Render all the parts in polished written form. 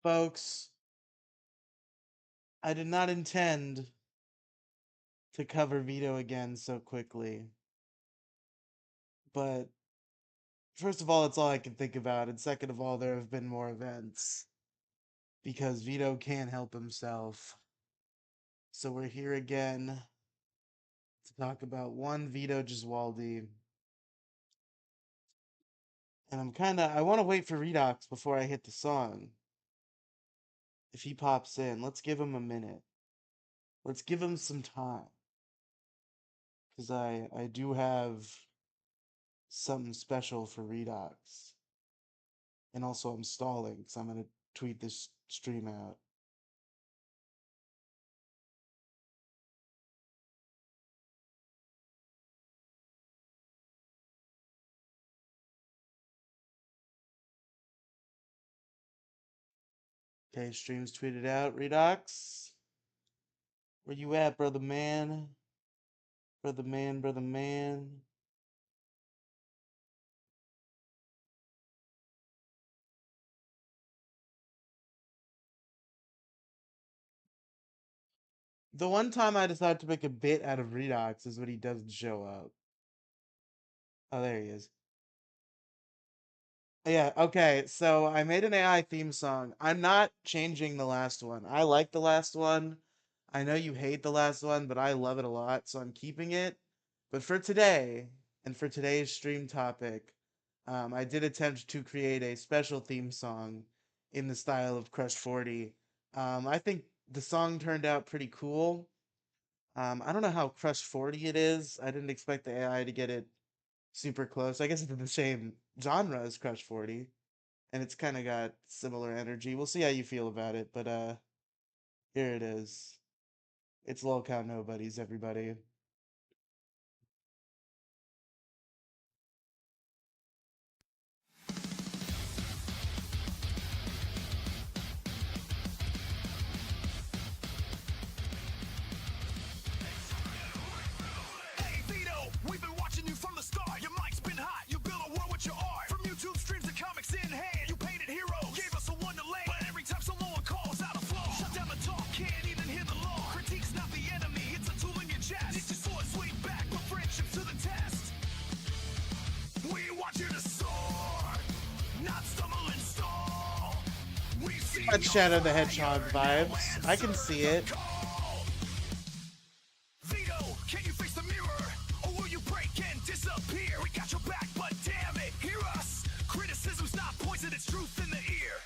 Folks, I did not intend to cover Vito again so quickly, but first of all, it's all I can think about, and second of all, there have been more events because Vito can't help himself. So we're here again to talk about one Vito Gesualdi, and I want to wait for Redox before I hit the song. If he pops in, let's give him a minute. Let's give him some time, because I do have something special for Redox. And also, I'm stalling because I'm going to tweet this stream out. Okay, stream's tweeted out. Redox, where you at, brother man? Brother man, brother man. The one time I decided to make a bit out of Redox is when he doesn't show up. Oh, there he is. Yeah, okay, so I made an AI theme song. I'm not changing the last one. I like the last one. I know you hate the last one, but I love it a lot, so I'm keeping it. But for today, and for today's stream topic, I did attempt to create a special theme song in the style of Crush 40. I think the song turned out pretty cool. I don't know how Crush 40 it is. I didn't expect the AI to get it super close. I guess it's in the same genre as Crush 40, and it's kind of got similar energy. We'll see how you feel about it, but here it is. It's Lolcow Nobodies, everybody. Hey Vito, we've been watching you from the start. Your mic's been hot, you built a world with your art. From YouTube streams to comics in hand, you painted heroes, gave us a wonderland. But every time someone calls out a flaw, shut down the talk, can't even hear the law. Critique's not the enemy, it's a tool in your chest. It's your sword, swing back, put friendships to the test. We want you to soar, not stumble and stall. We've seen Got your Shadow the Hedgehog fire, now vibes. I can answer see the it. call. Vito, can you face the mirror? Or will you break and disappear? We got your back, but damn it, hear us. Criticism's not poison, it's truth in the ear.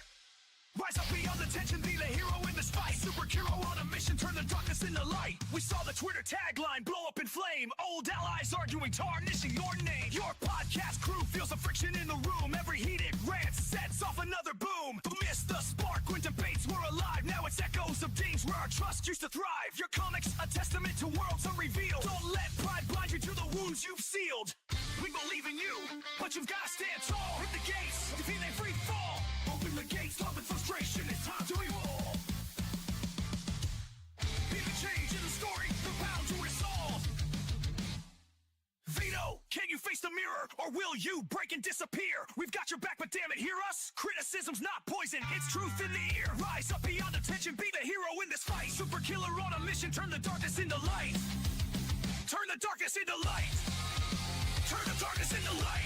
Rise up beyond the tension, be the hero in this fight. Superhero on a mission, turn the darkness into light. We saw the Twitter tagline blow up in flame. Old allies arguing, tarnishing your name. Your podcast crew feels the friction in the room. Every heated rant sets off another boom. Missed the spark when debates were alive. Now it's echoes of days where our trust used to thrive. Your comics, a testament to worlds unrevealed. Don't let pride blind you to the wounds you've sealed. We believe in you, but you've got to stand tall. Hit the gates, defeat a free fall. Open the gates, love and frustration, it's time to evolve. Be the change in the story, the bound to resolve. Vito, can you face the mirror, or will you break and disappear? We've got your back, but damn it, hear us? Criticism's not poison, it's truth in the ear. Rise up beyond attention, be the hero in this fight. Super killer on a mission, turn the darkness into light. Turn the darkness into light. Turn the darkness into light.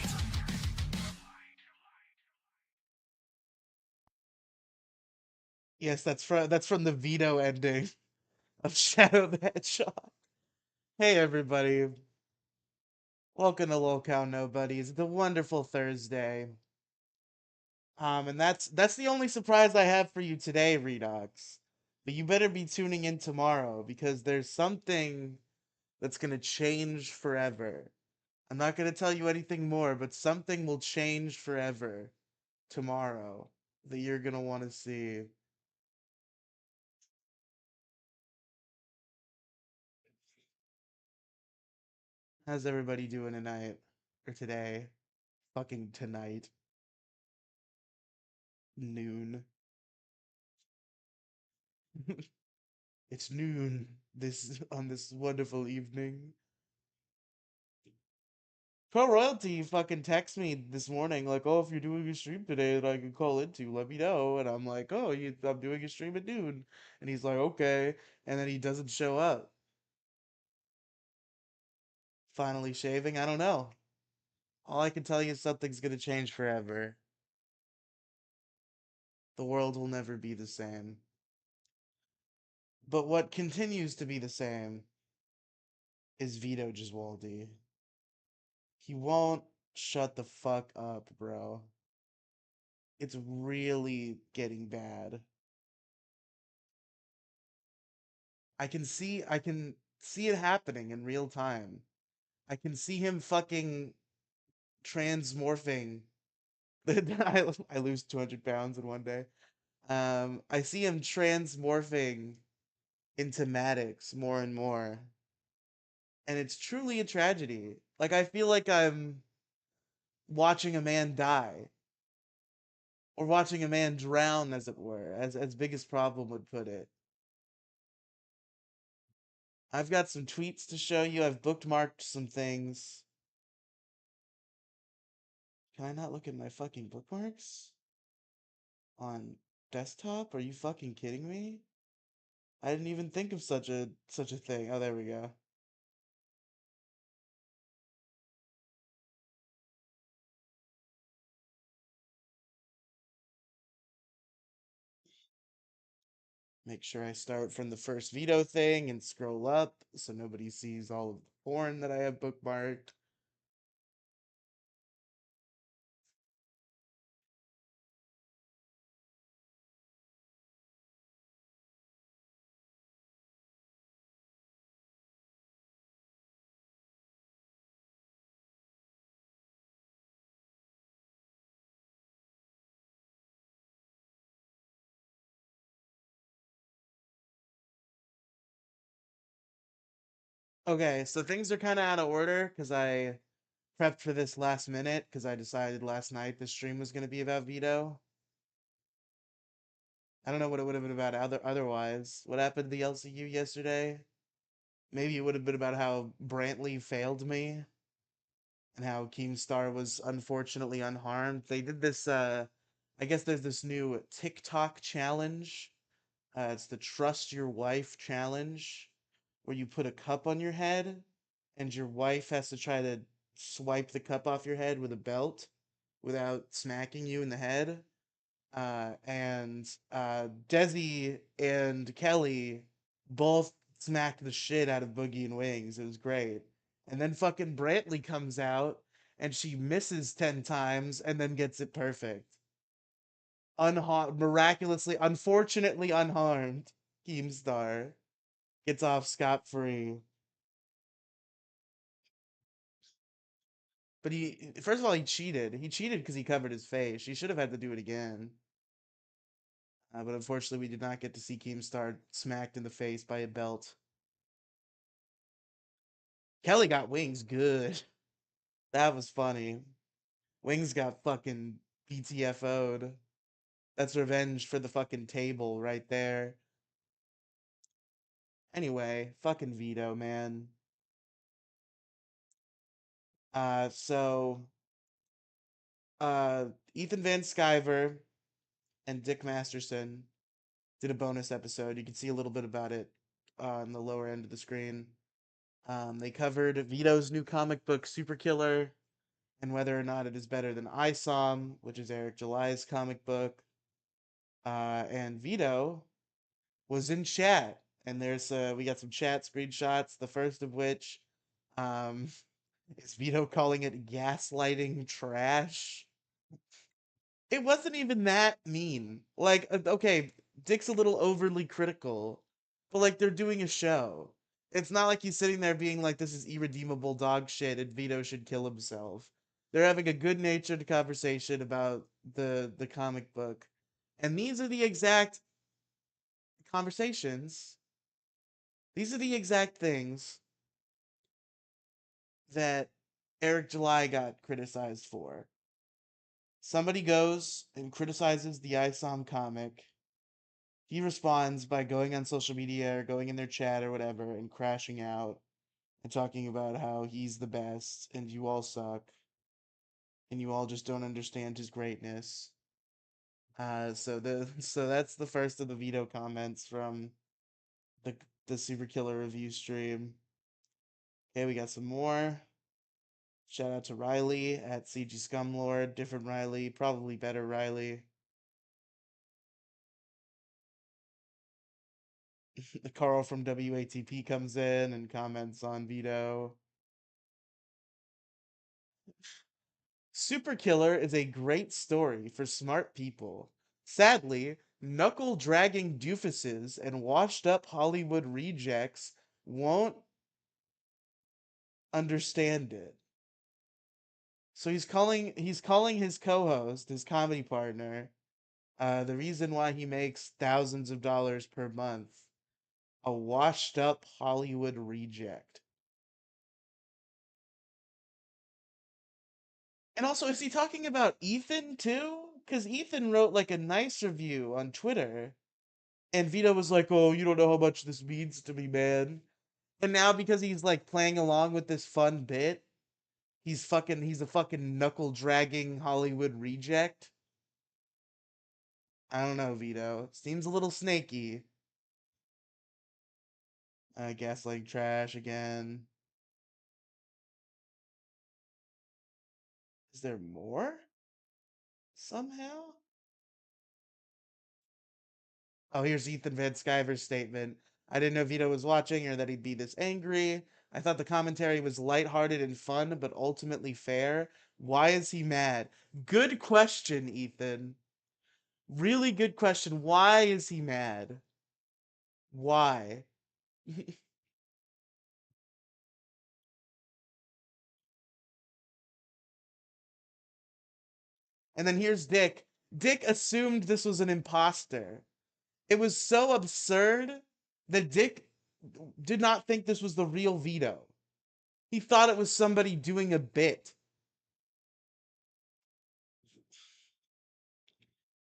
Yes, that's from the Vito ending of Shadow the Hedgehog. Hey everybody, welcome to Lolcow Nobodies. It's a wonderful Thursday. And that's the only surprise I have for you today, Redox. But you better be tuning in tomorrow because there's something that's gonna change forever. I'm not gonna tell you anything more, but something will change forever tomorrow that you're gonna want to see. How's everybody doing tonight? Or today? Fucking tonight. Noon. It's noon this on this wonderful evening. Pro Royalty fucking texts me this morning like, "Oh, if you're doing a stream today that I can call into, let me know." And I'm like, "Oh, I'm doing a stream at noon." And he's like, "Okay." And then he doesn't show up. Finally shaving? I don't know. All I can tell you is something's gonna change forever. The world will never be the same. But what continues to be the same is Vito Giswaldi. He won't shut the fuck up, bro. It's really getting bad. I can see it happening in real time. I can see him fucking transmorphing. I lose 200 pounds in one day. I see him transmorphing into Maddox more and more, and it's truly a tragedy. Like I feel like I'm watching a man die, or watching a man drown, as it were, as Biggest Problem would put it. I've got some tweets to show you. I've bookmarked some things. Can I not look at my fucking bookmarks on desktop? Are you fucking kidding me? I didn't even think of such a thing. Oh, there we go. Make sure I start from the first Vito thing and scroll up so nobody sees all of the porn that I have bookmarked. Okay, so things are kind of out of order because I prepped for this last minute because I decided last night the stream was going to be about Vito. I don't know what it would have been about otherwise. What happened to the LCU yesterday? Maybe it would have been about how Brantley failed me and how Keemstar was unfortunately unharmed. They did this I guess there's this new TikTok challenge. It's the Trust Your Wife challenge where you put a cup on your head and your wife has to try to swipe the cup off your head with a belt without smacking you in the head. And Desi and Kelly both smacked the shit out of Boogie and Wings. It was great. And then fucking Brantley comes out and she misses 10 times and then gets it perfect. Unharmed, miraculously, unfortunately unharmed. Keemstar gets off scot free. But first of all, he cheated. He cheated because he covered his face. He should have had to do it again. But unfortunately, we did not get to see Keemstar smacked in the face by a belt. Kelly got Wings good. That was funny. Wings got fucking BTFO'd. That's revenge for the fucking table right there. Anyway, fucking Vito, man. So uh Ethan Van Sciver and Dick Masterson did a bonus episode. You can see a little bit about it on the lower end of the screen. They covered Vito's new comic book, Super Killer, and whether or not it is better than ISOM, which is Eric July's comic book. And Vito was in chat, and there's we got some chat screenshots. The first of which um, is Vito calling it gaslighting trash. It wasn't even that mean. Like, okay, Dick's a little overly critical, but like they're doing a show. It's not like he's sitting there being like, "This is irredeemable dog shit," and Vito should kill himself. They're having a good-natured conversation about the comic book, and these are the exact conversations. These are the exact things that Eric July got criticized for. Somebody goes and criticizes the ISOM comic. He responds by going on social media or going in their chat or whatever and crashing out. and talking about how he's the best and you all suck and you all just don't understand his greatness. So that's the first of the Vito comments from the the Super Killer review stream. Okay, we got some more. Shout out to Riley at CG Scumlord. Different Riley, probably better Riley. Carl from WATP comes in and comments on Vito. Super Killer is a great story for smart people. Sadly, knuckle dragging doofuses and washed up Hollywood rejects won't understand it. So he's calling his co-host, his comedy partner, the reason why he makes thousands of dollars per month, a washed up Hollywood reject. And also, is he talking about Ethan too? Because Ethan wrote like a nice review on Twitter, and Vito was like, "Oh, you don't know how much this means to me, man." And now because he's like playing along with this fun bit, he's a fucking knuckle dragging Hollywood reject. I don't know, Vito. Seems a little snaky. Gaslighting trash again. Is there more? Somehow? Oh, here's Ethan Van Sciver's statement. I didn't know Vito was watching or that he'd be this angry. I thought the commentary was lighthearted and fun, but ultimately fair. Why is he mad? Good question, Ethan. Really good question. Why is he mad? Why? And then here's Dick. Dick assumed this was an imposter. It was so absurd that Dick did not think this was the real Vito. He thought it was somebody doing a bit.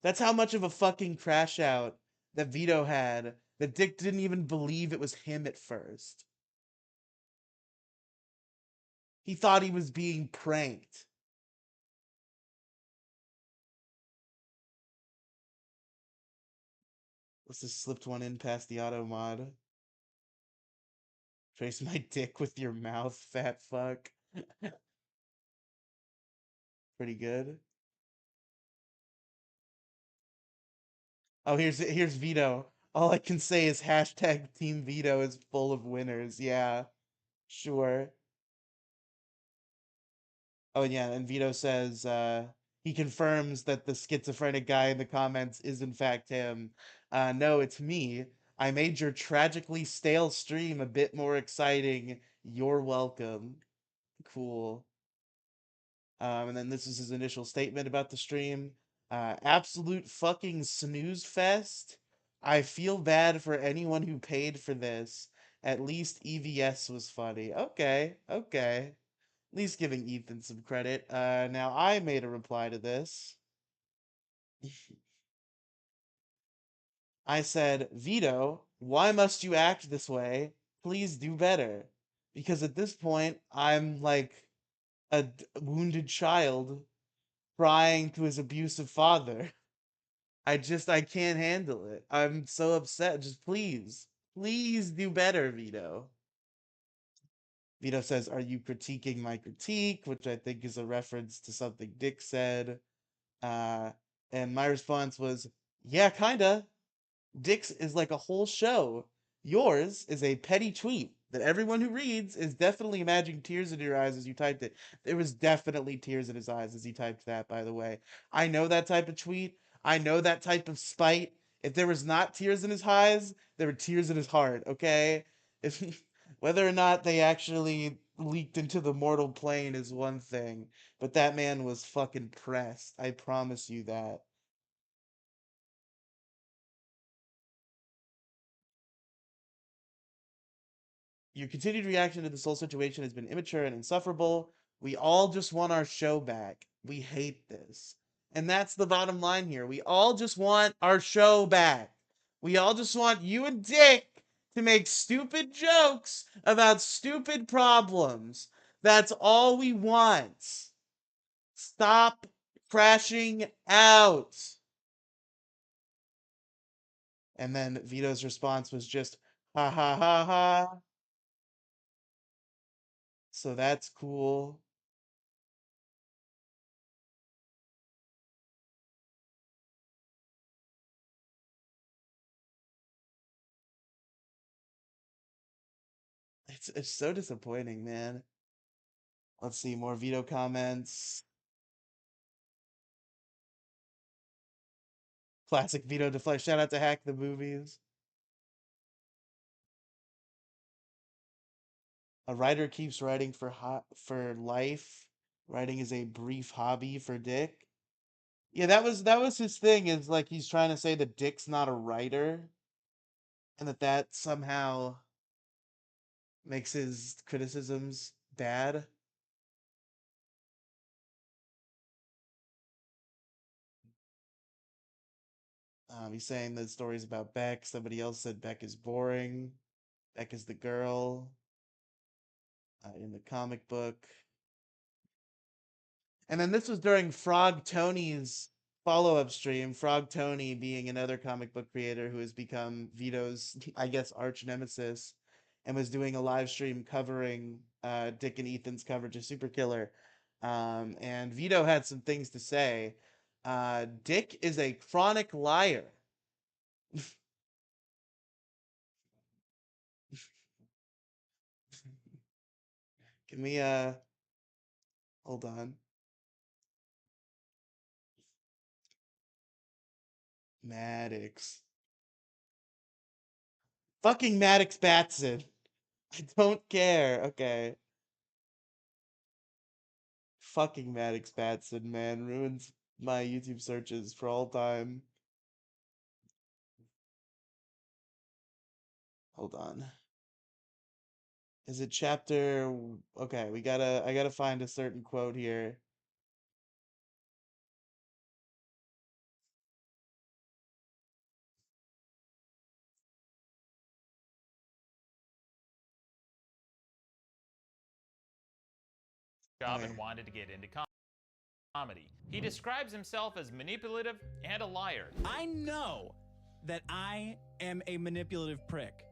That's how much of a fucking crash out that Vito had that Dick didn't even believe it was him at first. He thought he was being pranked. Let's just slipped one in past the auto mod. Trace my dick with your mouth, fat fuck. Pretty good. Oh, here's Vito. All I can say is hashtag Team Vito is full of winners. Yeah, sure. Oh, yeah, and Vito says he confirms that the schizophrenic guy in the comments is in fact him. No, it's me. I made your tragically stale stream a bit more exciting. You're welcome. Cool. And then this is his initial statement about the stream. Absolute fucking snooze fest. I feel bad for anyone who paid for this. At least EVS was funny. Okay, okay. At least giving Ethan some credit. Now I made a reply to this. I said, Vito, why must you act this way? Please do better. Because at this point, I'm like a wounded child crying to his abusive father. I can't handle it. I'm so upset. Just please do better, Vito. Vito says, "Are you critiquing my critique?" Which I think is a reference to something Dick said. Uh, and my response was, "Yeah, kinda. Dick's is like a whole show. Yours is a petty tweet that everyone who reads is definitely imagining tears in your eyes as you typed it." There was definitely tears in his eyes as he typed that, by the way. I know that type of tweet. I know that type of spite. If there was not tears in his eyes, there were tears in his heart, okay? If whether or not they actually leaked into the mortal plane is one thing, but that man was fucking pressed. I promise you that. Your continued reaction to this whole situation has been immature and insufferable. We all just want our show back. We hate this. And that's the bottom line here. We all just want our show back. We all just want you and Dick to make stupid jokes about stupid problems. That's all we want. Stop crashing out. And then Vito's response was just, ha ha ha ha. So that's cool. It's so disappointing, man. Let's see more Vito comments. Classic Vito deflect. Shout out to Hack the Movies. A writer keeps writing for life. Writing is a brief hobby for Dick. Yeah, that was his thing. Is like he's trying to say that Dick's not a writer, and that somehow makes his criticisms bad. He's saying the stories about Beck. Somebody else said Beck is boring. Beck is the girl in the comic book. And then this was during Frog Tony's follow-up stream. Frog Tony being another comic book creator who has become Vito's, I guess, arch nemesis, and was doing a live stream covering Dick and Ethan's coverage of Superkiller. And Vito had some things to say. Dick is a chronic liar. Give me hold on. Maddox. Fucking Maddox Batson. I don't care. Okay. Fucking Maddox Batson, man. Ruins my YouTube searches for all time. Hold on. Is it chapter? Okay, I gotta find a certain quote here. Job Okay. and wanted to get into comedy. He describes himself as manipulative and a liar. I know that I am a manipulative prick.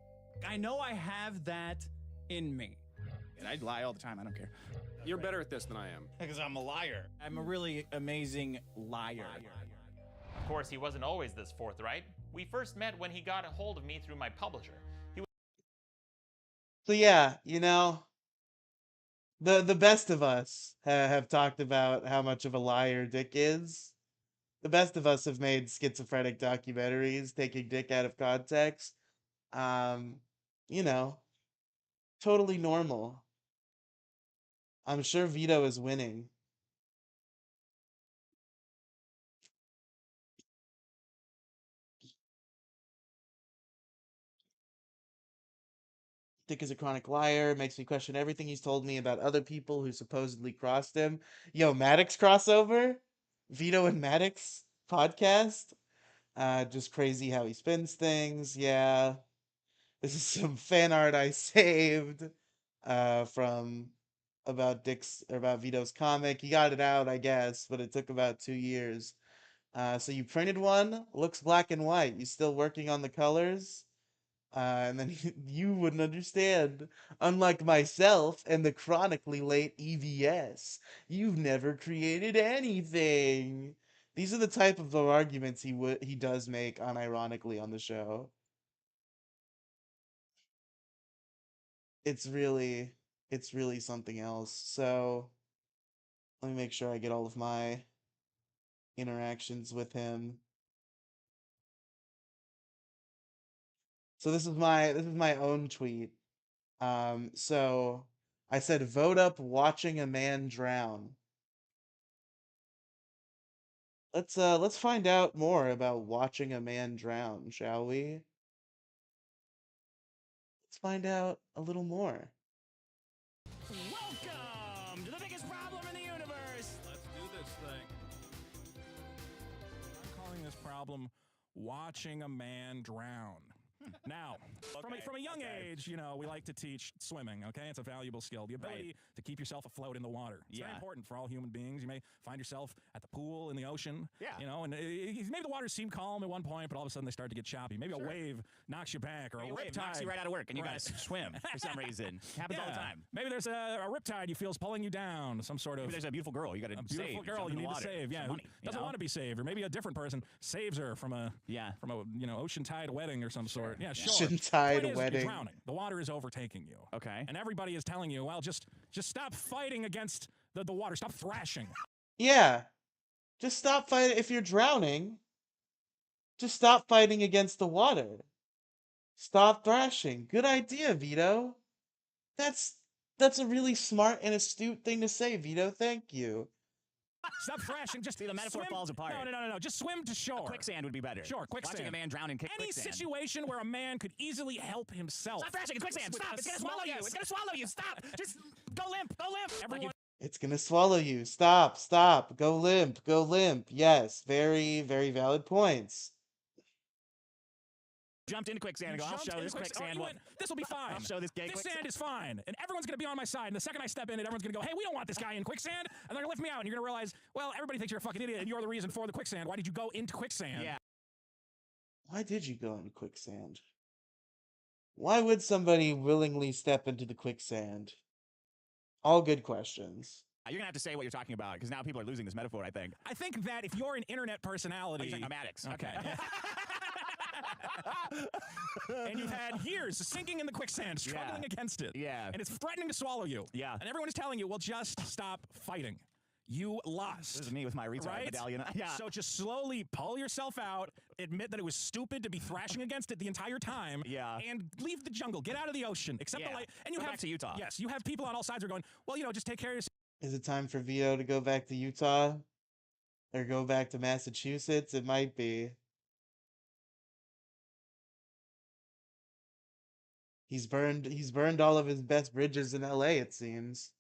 I know I have that in me. And I lie all the time. I don't care. You're better at this than I am. Because I'm a liar. I'm a really amazing liar. Of course, he wasn't always this forthright. We first met when he got a hold of me through my publisher. So yeah, the best of us have talked about how much of a liar Dick is. The best of us have made schizophrenic documentaries taking Dick out of context. Um, you know, totally normal. I'm sure Vito is winning. Dick is a chronic liar, makes me question everything he's told me about other people who supposedly crossed him. Yo, Maddox crossover? Vito and Maddox podcast? Just crazy how he spins things. Yeah. This is some fan art I saved from about Vito's comic. He got it out, I guess, but it took about 2 years. So you printed one, looks black and white. You still working on the colors? And then you wouldn't understand. Unlike myself and the chronically late EVS, you've never created anything. These are the type of arguments he does make unironically on the show. It's really it's really something else. So let me make sure I get all of my interactions with him. So this is my own tweet. So I said vote up watching a man drown. Let's find out more about watching a man drown, shall we? Let's find out a little more. Welcome to the biggest problem in the universe. Let's do this thing. I'm calling this problem watching a man drown. Now, from a young age, you know, we like to teach swimming, okay? It's a valuable skill. The ability to keep yourself afloat in the water. It's very important for all human beings. You may find yourself at the pool, in the ocean, you know, and maybe the waters seem calm at one point, but all of a sudden they start to get choppy. Maybe a wave knocks you back, or a wave riptide knocks you right out of work, and you gotta swim for some reason. Happens all the time. Maybe there's a riptide you feel is pulling you down, some sort of... Maybe there's a beautiful girl you gotta save. Beautiful girl you need to save, yeah. Money, doesn't want to be saved, or maybe a different person saves her from a you know, ocean tide wedding or some sort. Yeah, sure. Ocean tide wedding. You're drowning. The water is overtaking you. Okay. And everybody is telling you, well, just stop fighting against the water. Stop thrashing. Yeah. Just stop fighting. If you're drowning, just stop fighting against the water. Stop thrashing. Good idea, Vito. That's a really smart and astute thing to say, Vito. Thank you. Stop thrashing. Just see, the metaphor swim. falls apart. No. Just swim to shore. Quicksand would be better. Sure, quicksand. Watching a man drown in Any quicksand. situation where a man could easily help himself. Stop thrashing. It's quicksand. Stop. It's gonna swallow you. It's gonna swallow you. Stop. Just go limp. Go limp. Everyone. It's gonna swallow you. Stop. Stop. Go limp. Go limp. Yes. Very, very valid points. Jumped into quicksand and go, I'll show this quicksand. This will be fine. I'll show this gay quicksand. Sand is fine. And everyone's going to be on my side. And the second I step in it, everyone's going to go, hey, we don't want this guy in quicksand. And they're going to lift me out. And you're going to realize, well, everybody thinks you're a fucking idiot and you're the reason for the quicksand. Why did you go into quicksand? Yeah. Why did you go into quicksand? Why would somebody willingly step into the quicksand? All good questions. You're going to have to say what you're talking about, because now people are losing this metaphor, I think. I think that if you're an internet personality... you're talking about Maddox. Okay. And you've had years sinking in the quicksand, struggling against it. Yeah. And it's threatening to swallow you. Yeah. And everyone is telling you, well, just stop fighting. You lost. This is me with my retard medallion. Yeah. So just slowly pull yourself out, admit that it was stupid to be thrashing against it the entire time, and leave the jungle. Get out of the ocean. Accept the light. And you Go have back to Utah. Yes, you have people on all sides who are going, well, you know, just take care of yourself. Is it time for Vito to go back to Utah? Or go back to Massachusetts? It might be. He's burned all of his best bridges in LA, it seems.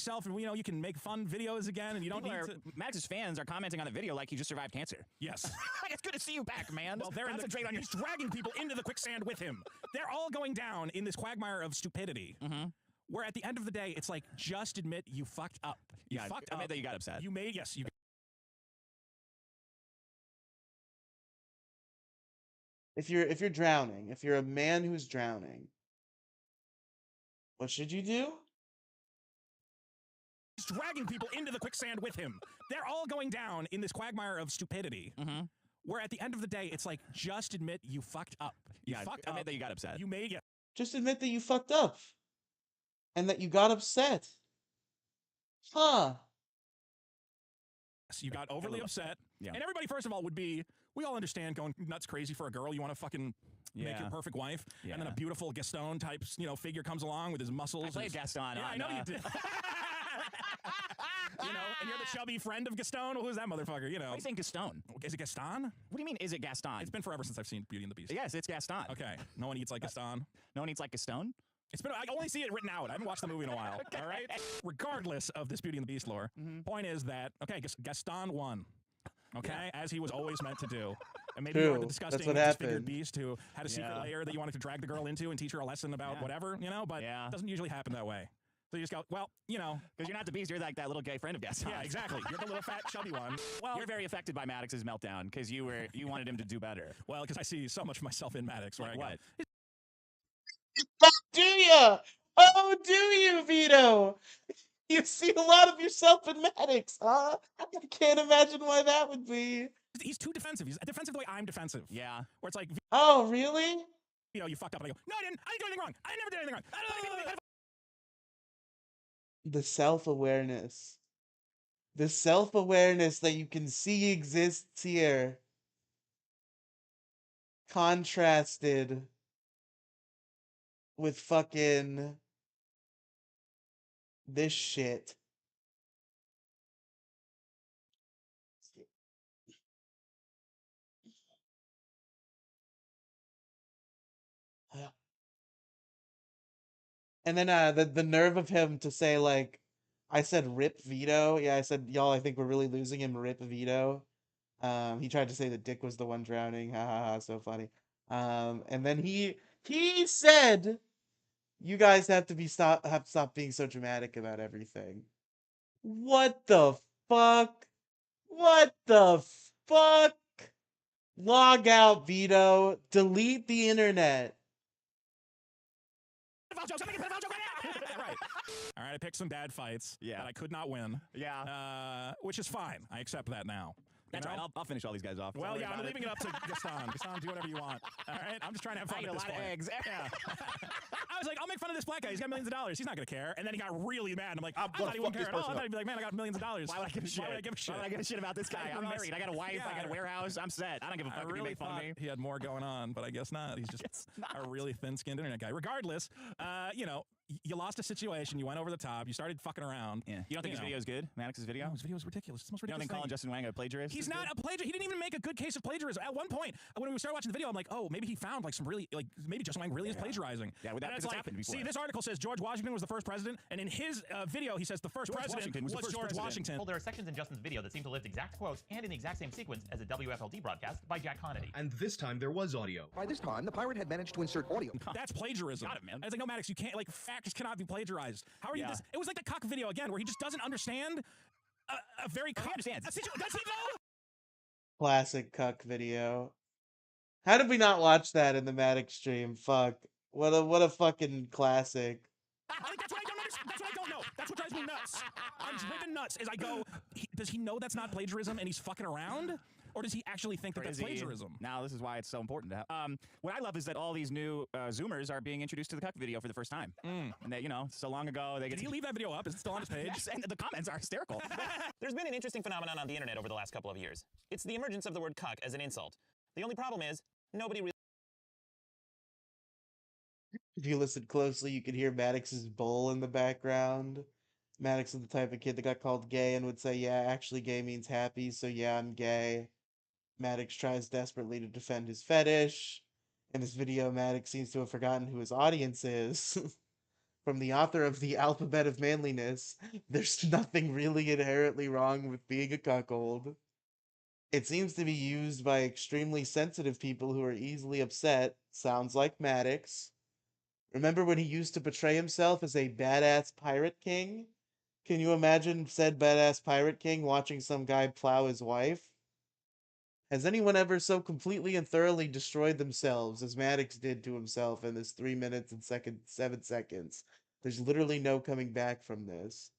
And you know, you can make fun videos again, and you don't need to. Max's fans are commenting on the video like he just survived cancer. Yes. It's good to see you back, man. Well, they're Concentrate on your... He's dragging people into the quicksand with him. They're all going down in this quagmire of stupidity. Where at the end of the day, it's like, just admit you fucked up. You fucked up. Admit that you got upset. You made, yes, you. If you're drowning, if you're a man who's drowning, what should you do? He's dragging people into the quicksand with him. They're all going down in this quagmire of stupidity. Where at the end of the day, it's like, just admit you fucked up. You fucked up. Admit that you got upset. You made, Just admit that you fucked up. And that you got upset. Huh. You got overly upset. And everybody, first of all, would be, we all understand going nuts crazy for a girl. You want to fucking make your perfect wife. And then a beautiful Gaston type, you know, figure comes along with his muscles. I played Gaston. Yeah, I know you did. You know, and you're the chubby friend of Gaston. Well, who's that motherfucker? You know. Why are you saying Gaston? Is it Gaston? What do you mean, is it Gaston? It's been forever since I've seen Beauty and the Beast. Yes, it's Gaston. Okay. No one eats like Gaston. No one eats like Gaston? It's been, I only see it written out. I haven't watched the movie in a while. All right. Regardless of this Beauty and the Beast lore, point is that, okay, Gaston won. Okay, as he was always meant to do. And maybe you were the disgusting disfigured beast who had a secret lair that you wanted to drag the girl into and teach her a lesson about whatever, you know, but it doesn't usually happen that way. So you just go, well, you know. Because you're not the beast, you're like that little gay friend of Gaston. Yeah, exactly. You're the little fat chubby one. Well, you're very affected by Maddox's meltdown because you wanted him to do better. Well, because I see so much of myself in Maddox. Where like I Oh, do you? Oh, do you, Vito? You see a lot of yourself in Maddox, huh? I can't imagine why that would be. He's too defensive. He's defensive the way I'm defensive. Yeah. Where it's like, oh, really? You know, you fucked up. And I go, no, I didn't. I didn't do anything wrong. I never did anything wrong. The self-awareness. The self-awareness that you can see exists here. Contrasted with fucking this shit. And then the nerve of him to say, like, I said rip Vito. Yeah, I said, y'all, I think we're really losing him, rip Vito. He tried to say that Dick was the one drowning. Ha ha ha, so funny. And then he said, "You guys have to stop being so dramatic about everything." What the fuck? What the fuck? Log out, Vito. Delete the internet. Right. All right, I picked some bad fights that I could not win. Which is fine. I accept that now. That's right. I'll finish all these guys off. Well, yeah, I'm leaving it up to Gaston. Gaston, do whatever you want. All right, I'm just trying to have fun I at eat a this lot of point. eggs. Yeah. I was like, I'll make fun of this black guy. He's got millions of dollars. He's not gonna care. And then he got really mad. I'm like, I thought he wouldn't care at all. I thought he'd be like, man, I got millions of dollars. Why would I give a shit? Why would I give a shit? Why would I give a shit about this guy? I'm married. I got a wife. I got a warehouse. I'm set. I don't give a fuck I if you really make fun of thought me. he had more going on, but I guess not. He's just a really thin-skinned internet guy. Regardless, you know, you lost a situation. You went over the top. You started fucking around. Yeah. You don't think his video is good? Maddox's video? No, his video is ridiculous. It's the most You don't ridiculous think Colin thing. Justin Wang a plagiarist? He's not a plagiarist. He didn't even make a good case of plagiarism. At one point, when we started watching the video, I'm like, oh, maybe he found like some really, like, maybe Justin Wang really is plagiarizing. Yeah, well, And that's it's like, happened before. see, this article says George Washington was the first president, and in his video, he says the first George president Washington was the first George president. Washington. Well, there are sections in Justin's video that seem to lift exact quotes and in the exact same sequence as a WFLD broadcast by Jack Hannity. And this time there was audio. By this time, the pirate had managed to insert audio. That's plagiarism. Got it, man. I was like, no, Maddox, you can't, like, facts cannot be plagiarized. How are you Yeah. this? It was like the cock video again, where he just doesn't understand a very he understands. Does he though? Classic cuck video. How did we not watch that in the Maddox stream? Fuck. What a fucking classic. Like, that's what I don't understand. That's what I don't know. That's what drives me nuts. I'm driven nuts. Is I go, does he know that's not plagiarism and he's fucking around? Or does he actually think that that's plagiarism? Now, this is why it's so important to have. What I love is that all these new Zoomers are being introduced to the Cuck video for the first time. And that, you know, so long ago, they get Did he leave that video up? Is it still on his page? Yes, and the comments are hysterical. There's been an interesting phenomenon on the internet over the last couple of years. It's the emergence of the word cuck as an insult. The only problem is, nobody really If you listen closely, you can hear Maddox's bowl in the background. Maddox is the type of kid that got called gay and would say, yeah, actually gay means happy, so yeah, I'm gay. Maddox tries desperately to defend his fetish. In this video, Maddox seems to have forgotten who his audience is. From the author of The Alphabet of Manliness, there's nothing really inherently wrong with being a cuckold. It seems to be used by extremely sensitive people who are easily upset. Sounds like Maddox. Remember when he used to portray himself as a badass pirate king? Can you imagine said badass pirate king watching some guy plow his wife? Has anyone ever so completely and thoroughly destroyed themselves as Maddox did to himself in this 3 minutes and 7 seconds? There's literally no coming back from this.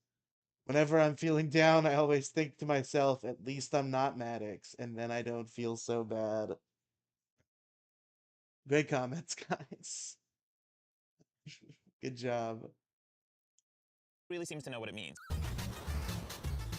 Whenever I'm feeling down, I always think to myself, at least I'm not Maddox, and then I don't feel so bad. Great comments, guys. Good job. really seems to know what it means.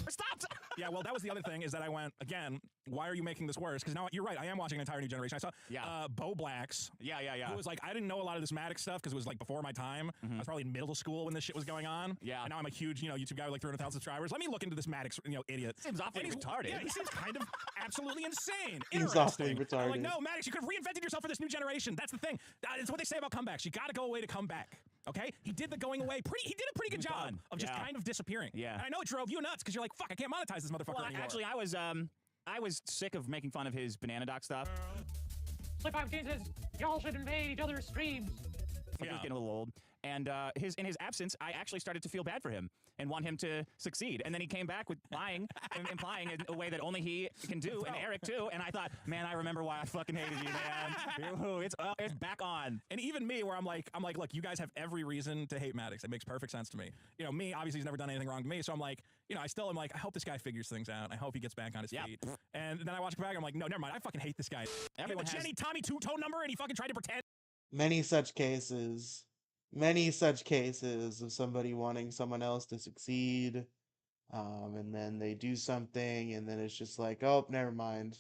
Stop! Yeah, well, that was the other thing is that I went, again, why are you making this worse? Because now, you're right, I am watching an entire new generation. I saw Bo Blacks. Yeah. Who was like, I didn't know a lot of this Maddox stuff because it was like before my time. I was probably in middle school when this shit was going on. Yeah. And now I'm a huge, YouTube guy with like 300,000 subscribers. Let me look into this Maddox, idiot. Seems awfully And retarded. Yeah, he seems kind of absolutely insane. Seems awfully Interesting. I'm like, retarded. no, Maddox, you could have reinvented yourself for this new generation. That's the thing. It's what they say about comebacks. You got to go away to come back. Okay? He did the going away. He did a pretty good job of just kind of disappearing. Yeah. And I know it drove you nuts because you're like, fuck, I can't monetize this motherfucker Well, anymore. actually, I was sick of making fun of his banana doc stuff. Slip 5 says, y'all should invade each other's streams. He was getting a little old. And in his absence, I actually started to feel bad for him and want him to succeed. And then he came back with lying and implying in a way that only he can do, and Eric too. And I thought, man, I remember why I fucking hated you, man. Ooh, it's back on. And even me, where I'm like, look, you guys have every reason to hate Maddox. It makes perfect sense to me. Me, obviously, he's never done anything wrong to me. So I'm like, I still am like, I hope this guy figures things out. I hope he gets back on his feet. And then I watch it back, I'm like, no, never mind. I fucking hate this guy. Everyone He had the has- Jenny Tommy two-tone number, and he fucking tried to pretend. Many such cases of somebody wanting someone else to succeed, and then they do something, and then it's just like, oh, never mind.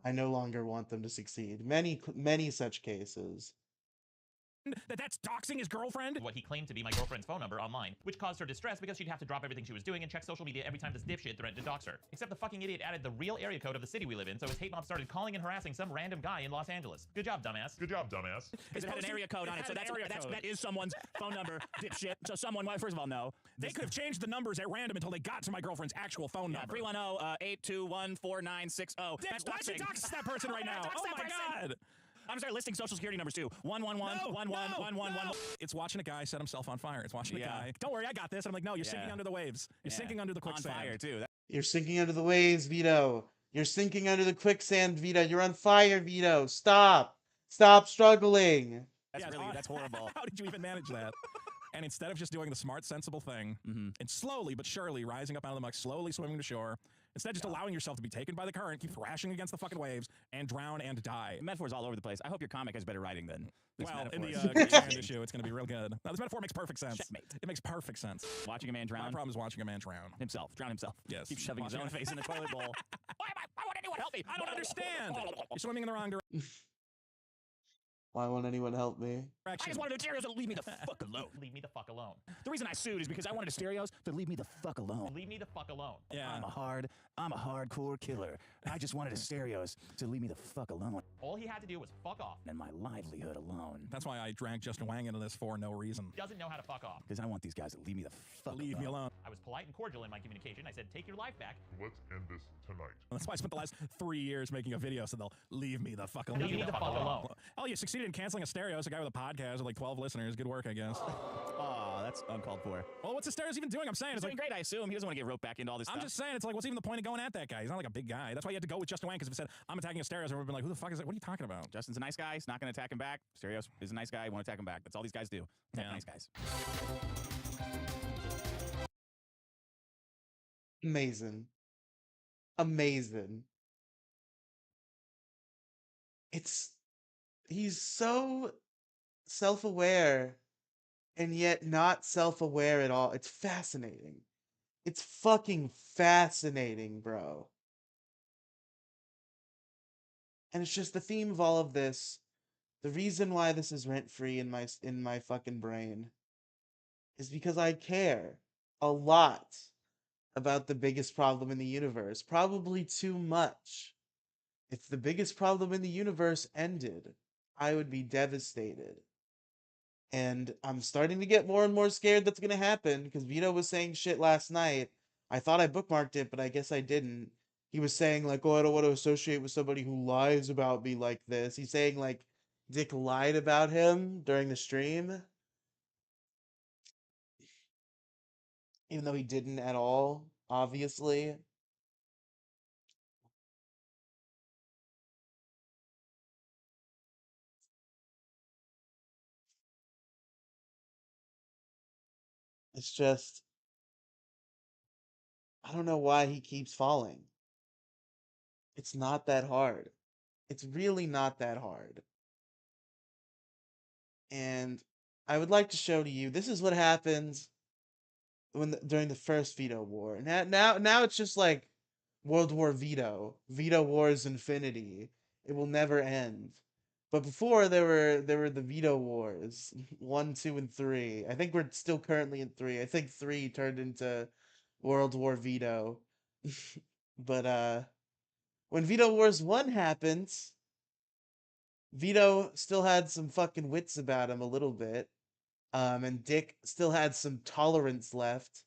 I no longer want them to succeed. Many such cases. That's doxing his girlfriend? What he claimed to be my girlfriend's phone number online, which caused her distress because she'd have to drop everything she was doing and check social media every time this dipshit threatened to dox her. Except the fucking idiot added the real area code of the city we live in, so his hate mob started calling and harassing some random guy in Los Angeles. Good job, dumbass. Good job, dumbass. Because it had an area code on it, so that is someone's phone number, dipshit. So someone, well, first of all, no. They could have changed the numbers at random until they got to my girlfriend's actual phone number. 310-821-4960. Why'd you dox that person right now? Oh my god! I'm sorry, listing social security numbers too. 111-111-111. It's watching a guy set himself on fire. It's watching a guy. Don't worry, I got this. And I'm like, no, you're sinking under the waves. You're sinking under the quicksand. On fire too. You're sinking under the waves, Vito. You're sinking under the quicksand, Vito. You're on fire, Vito. Stop. Stop struggling. That's horrible. How did you even manage that? And instead of just doing the smart, sensible thing, and slowly but surely rising up out of the muck, slowly swimming to shore, instead just allowing yourself to be taken by the current, keep thrashing against the fucking waves, and drown and die. Metaphors all over the place. I hope your comic has better writing than this Well, in metaphor. the quicksand issue, it's going to be real good. Now, this metaphor makes perfect sense. Checkmate. It makes perfect sense. Watching a man My drown problem is watching a man drown. drown himself. Yes. Keep shoving his own face in the toilet bowl. Why won't anyone help me? I don't understand. You're swimming in the wrong Why won't anyone help me? I direction. just wanted Asterios to leave me the fuck alone. Leave me the fuck alone. The reason I sued is because I wanted Asterios to leave me the fuck alone. Leave me the fuck alone. Yeah. I'm a hardcore killer. I just wanted Asterios to leave me the fuck alone All he had to do was fuck off. and my livelihood alone. That's why I drank Justin Wang into this for no reason. Doesn't know how to fuck off. Because I want these guys to leave me the fuck alone. Leave me alone. I was polite and cordial in my communication. I said, take your life back. Let's end this tonight. That's why I spent the last 3 years making a video so they'll leave me the fuck alone. Leave me the fuck alone. Oh, you succeeded in canceling Asterios, a guy with a podcast with like 12 listeners. Good work, I guess. Oh, that's uncalled for. Well, what's Asterios even doing? I'm saying He's it's like, doing great, I assume. He doesn't want to get roped back into all this I'm stuff. just saying, it's like, what's even the point of going at that guy? He's not like a big guy. That's why you had to go with Justin Wang, because if it said, I'm attacking Asterios, everyone would have been like, who the fuck is that? What are you talking about? Justin's a nice guy. He's not going to attack him back. Asterios is a nice guy. He won't attack him back. That's all these guys do. Attack Yeah. nice guys. Amazing. Amazing. He's so self-aware and yet not self-aware at all. It's fascinating. It's fucking fascinating, bro. And it's just the theme of all of this. The reason why this is rent-free in my fucking brain is because I care a lot about the biggest problem in the universe. Probably too much. If the biggest problem in the universe ended, I would be devastated. And I'm starting to get more and more scared that's going to happen, because Vito was saying shit last night. I thought I bookmarked it, but I guess I didn't. He was saying, like, oh, I don't want to associate with somebody who lies about me like this. He's saying, like, Dick lied about him during the stream. Even though he didn't at all, obviously. It's just, I don't know why he keeps falling. It's not that hard. It's really not that hard. And I would like to show to you, this is what happens during the first Vito War. Now it's just like World War Vito. Vito Wars Infinity. It will never end. But before there were the Vito Wars, 1, 2, and 3. I think we're still currently in 3. I think 3 turned into World War Vito. But when Vito Wars 1 happened, Vito still had some fucking wits about him a little bit. And Dick still had some tolerance left.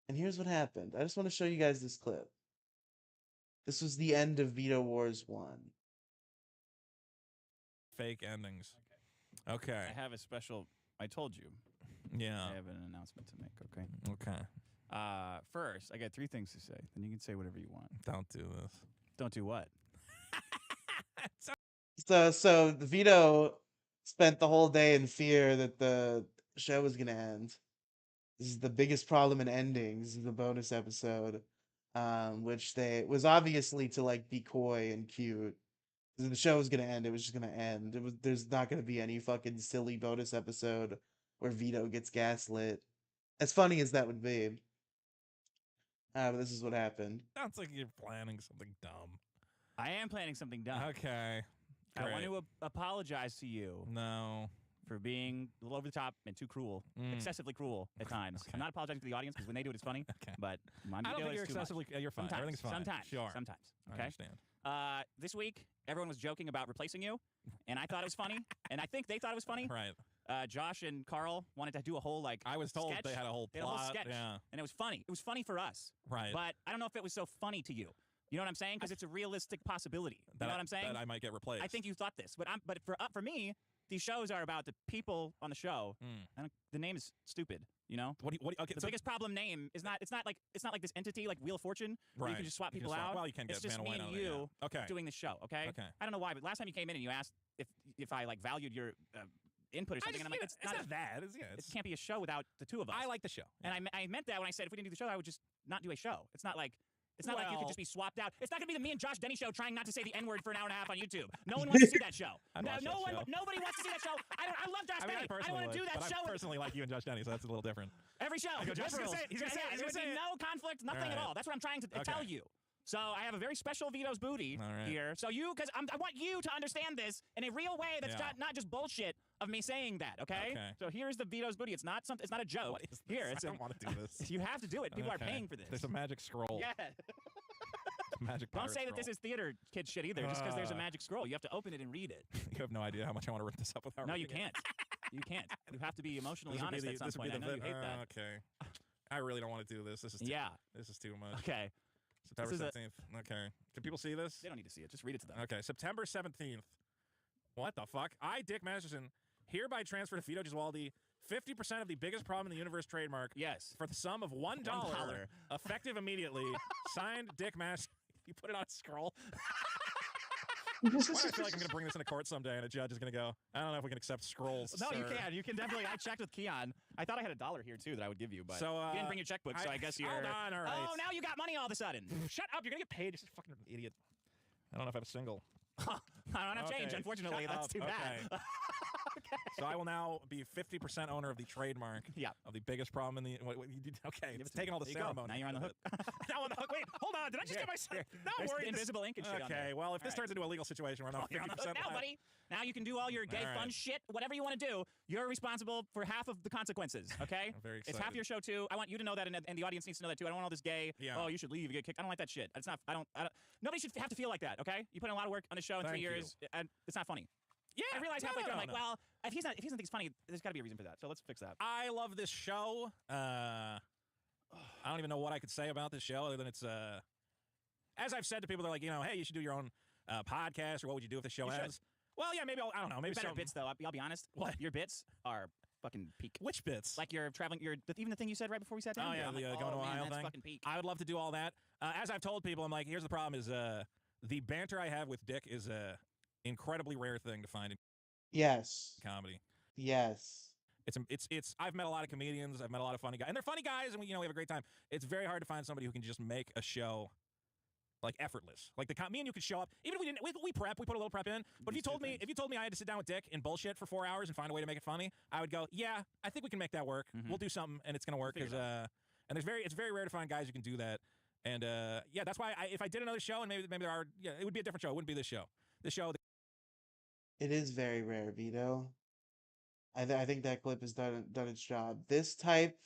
And here's what happened. I just want to show you guys this clip. This was the end of Vito Wars 1. Fake endings. Okay. I have a special. I told you. Yeah. I have an announcement to make. Okay. Okay. First, I got 3 things to say. Then you can say whatever you want. Don't do this. Don't do what? So the Vito spent the whole day in fear that the show was gonna end. This is the biggest problem in endings. This is the bonus episode, which was obviously to like be coy and cute. The show was gonna end. It was just gonna end. There's not gonna be any fucking silly bonus episode where Vito gets gaslit. As funny as that would be. But this is what happened. Sounds like you're planning something dumb. I am planning something dumb. Okay. I want Great. to apologize to you No. for being a little over the top and too cruel, excessively cruel at times. I'm not apologizing to the audience because when they do it, it's funny. But my I don't video think you're is too much. excessively. You're fine. Sometimes, Everything's fine. Sometimes. Sure. Sometimes. I Okay. understand. This week, everyone was joking about replacing you, and I thought it was funny, and I think they thought it was funny. Right. Josh and Carl wanted to do a whole I was told sketch. they had a whole They had a plot. whole sketch, Yeah. and it was funny. It was funny for us. Right. But I don't know if it was so funny to you. You know what I'm saying? Because it's a realistic possibility. You know what I'm saying? That I might get replaced. I think you thought this, but for me, these shows are about the people on the show, and the name is stupid. You know, okay, the biggest problem name is not. It's not like this entity like Wheel of Fortune where you can just swap people out. Well, you can get it's just Vanna me White and on you there, yeah. doing the show. Okay. I don't know why, but last time you came in and you asked if I like valued your input or something, and I'm like, it's not that. It can't be a show without the two of us. I like the show, and I meant that when I said if we didn't do the show, I would just not do a show. It's not like. It's not like you could just be swapped out. It's not going to be the me and Josh Denny show trying not to say the N-word for an hour and a half on YouTube. No one wants to see that show. Nobody wants to see that show. I love Josh Denny. I want to do that show. I personally like you and Josh Denny, so that's a little different. Every show. He's going to say it. He's going to say it. There's no conflict, nothing at all. That's what I'm trying to tell you. So I have a very special Vito's Booty here. So because I want you to understand this in a real way that's not just bullshit of me saying that, okay? So here's the Vito's Booty. It's not a joke. What is this? Here, I don't want to do this. You have to do it. People are paying for this. There's a magic scroll. Yeah. Magic Don't say scroll. that this is theater kid shit either, just because there's a magic scroll. You have to open it and read it. You have no idea how much I want to rip this up without No, reading you can't. You can't. You have to be emotionally honest at some this would point. be I know you hate that. Okay. I really don't want to do this. This is This is too much. Okay. September 17th. Okay. Can people see this? They don't need to see it. Just read it to them. Okay. September 17th. What the fuck? I, Dick Masterson, hereby transfer to Vito Gesualdi 50% of the biggest problem in the universe trademark. Yes. For the sum of $1, effective immediately. Signed, Dick Masterson. You put it on a scroll. Why do I feel like I'm going to bring this into court someday and a judge is going to go, I don't know if we can accept scrolls. No, sir. you can. You can definitely. I checked with Keon. I thought I had $1 here, too, that I would give you, but you didn't bring your checkbook, so I guess you're... Hold on, all right. Oh, now you got money all of a sudden. Shut up. You're going to get paid. You're just a fucking idiot. I don't know if I'm single. I don't have change, unfortunately. That's too bad. Okay. So I will now be 50% owner of the trademark of the biggest problem in the... you did, okay, it's taking all the ceremony. Now you're on the hook. Now on the hook. Wait, hold on. Did I just get myself... No, There's invisible ink and shit on there. Okay, well, if this turns into a legal situation where I'm 50% now, buddy. Now you can do all your gay fun shit, whatever you want to do. You're responsible for half of the consequences, okay? I'm very excited. It's half your show, too. I want you to know that, and the audience needs to know that, too. I don't want all this gay, oh, you should leave, you get kicked. I don't like that shit. It's not... I don't... Nobody should have to feel like that, okay? You put in a lot of work on the show in 3 years, and it's not funny. Yeah, I realize halfway through, I'm like, well, if he doesn't think it's funny, there's got to be a reason for that. So let's fix that. I love this show. I don't even know what I could say about this show other than it's as I've said to people, they're like, hey, you should do your own podcast, or what would you do if the show ends? Well, yeah, maybe I don't know. Maybe better bits though. I'll be honest. What? Your bits are fucking peak. Which bits? Like you're traveling. Even the thing you said right before we sat down. Oh yeah, I'm the like, going to man, Ohio that's thing. Fucking peak. I would love to do all that. As I've told people, I'm like, here's the problem: is the banter I have with Dick is a incredibly rare thing to find in comedy. Yes. It's. I've met a lot of comedians. I've met a lot of funny guys, and they're funny guys, and we have a great time. It's very hard to find somebody who can just make a show like effortless. Like me and you could show up, even if we didn't. We prep. We put a little prep in. But if you told me I had to sit down with Dick and bullshit for 4 hours and find a way to make it funny, I would go, yeah, I think we can make that work. We'll do something, and it's gonna work. Because and it's very rare to find guys who can do that. And yeah, that's why if I did another show, and maybe there are, it would be a different show. It wouldn't be this show. This show. It is very rare, Vito. I think that clip has done its job. This type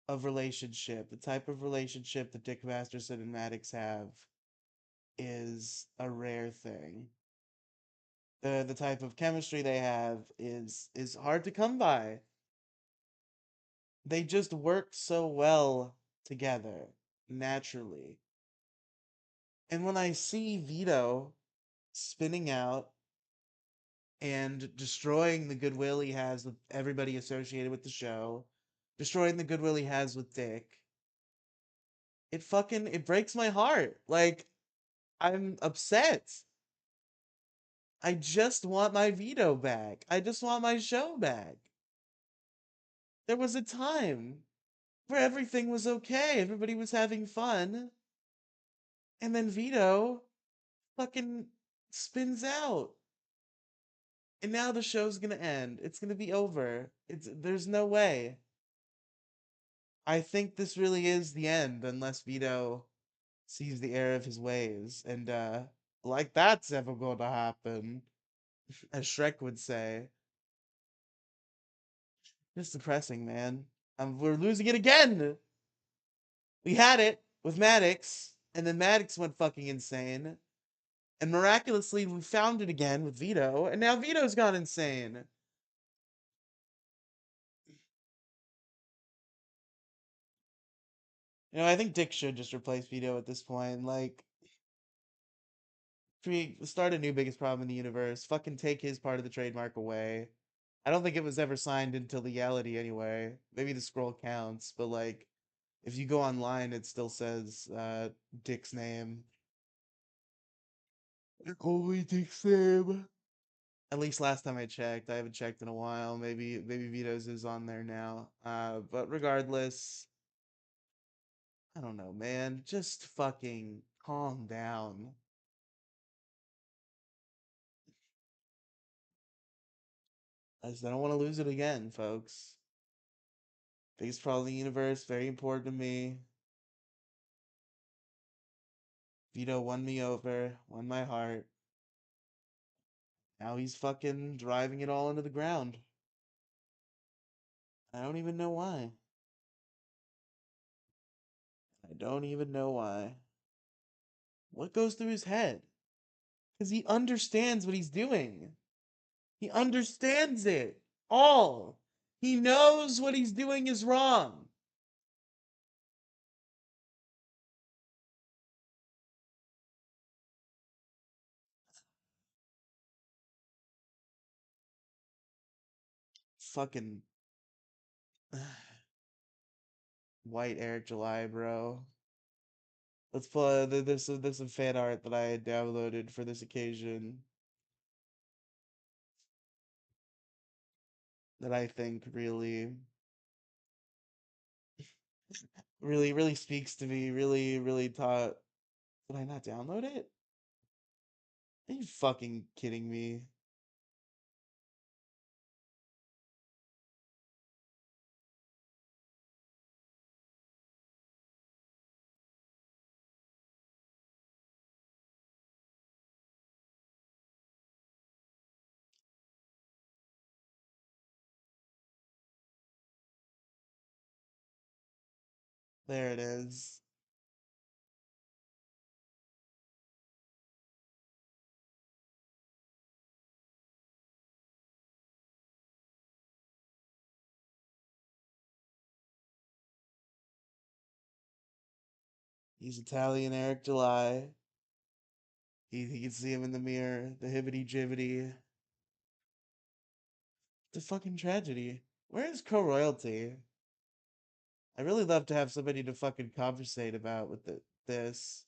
of relationship, the type of relationship that Dick Masterson and Maddox have, is a rare thing. The type of chemistry they have is hard to come by. They just work so well together, naturally. And when I see Vito spinning out and destroying the goodwill he has with everybody associated with the show, destroying the goodwill he has with Dick, it breaks my heart. Like, I'm upset. I just want my Vito back. I just want my show back. There was a time where everything was okay. Everybody was having fun. And then Vito fucking spins out. And now the show's gonna end. It's gonna be over. There's no way. I think this really is the end, unless Vito sees the error of his ways. And like that's ever gonna happen, as Shrek would say. Just depressing, man. We're losing it again. We had it with Maddox, and then Maddox went fucking insane. And miraculously, we found it again with Vito, and now Vito's gone insane. I think Dick should just replace Vito at this point. Like, start a new biggest problem in the universe. Fucking take his part of the trademark away. I don't think it was ever signed into legality anyway. Maybe the scroll counts, but like, if you go online, it still says Dick's name. Only Dick's name. At least last time I checked. I haven't checked in a while. Maybe Vito's is on there now. But regardless, I don't know, man. Just fucking calm down. I don't want to lose it again, folks. Biggest problem in the universe, very important to me. Vito won me over, won my heart. Now he's fucking driving it all into the ground. I don't even know why. I don't even know why. What goes through his head? Because he understands what he's doing. He understands it all. He knows what he's doing is wrong. Fucking white Eric July, bro. Let's play. There's some fan art that I had downloaded for this occasion that I think really speaks to me. Really taught. Did I not download it? Are you fucking kidding me? There it is. He's Italian Eric July. He can see him in the mirror. The hibbity jibbity. It's a fucking tragedy. Where is Crow Royalty? I really love to have somebody to fucking conversate about with this.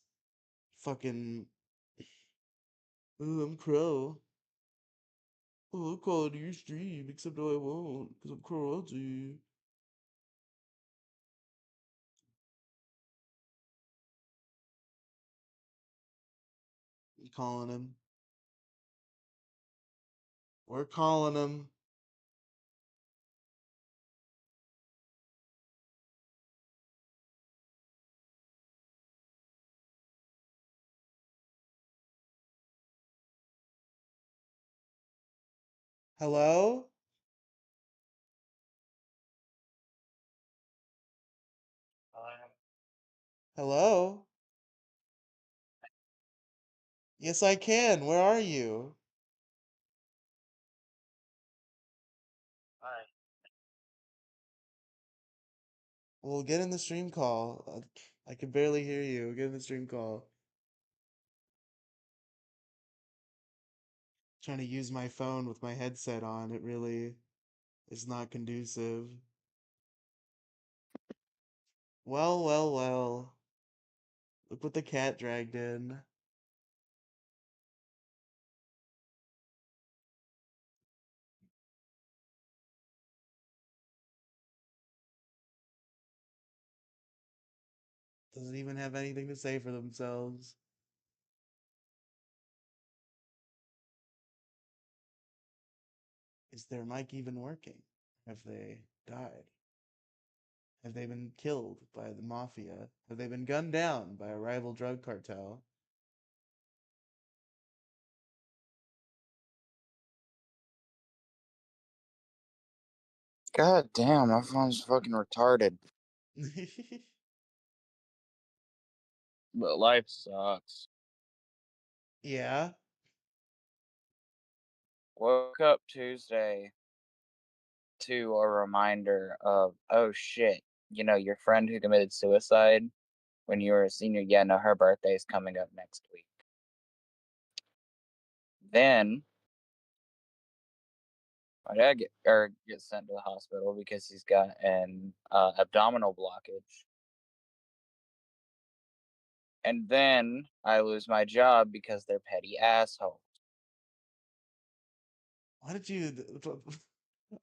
Fucking. Oh, I'm Crow. Oh, I'll call it your stream, except though I won't, because I'm Crow Royalty. I'm calling him. We're calling him. Hello? Hello? Yes, I can. Where are you? Well, get in the stream call. I can barely hear you. Get in the stream call. Trying to use my phone with my headset on. It really is not conducive. Well. Look what the cat dragged in. Doesn't even have anything to say for themselves. Is their mic even working? Have they died? Have they been killed by the mafia? Have they been gunned down by a rival drug cartel? God damn, my phone's fucking retarded. But life sucks. Yeah. Woke up Tuesday to a reminder of, oh shit, your friend who committed suicide when you were a senior, yeah, no, her birthday's coming up next week. Then my dad gets sent to the hospital because he's got an abdominal blockage. And then I lose my job because they're petty assholes. Why did you?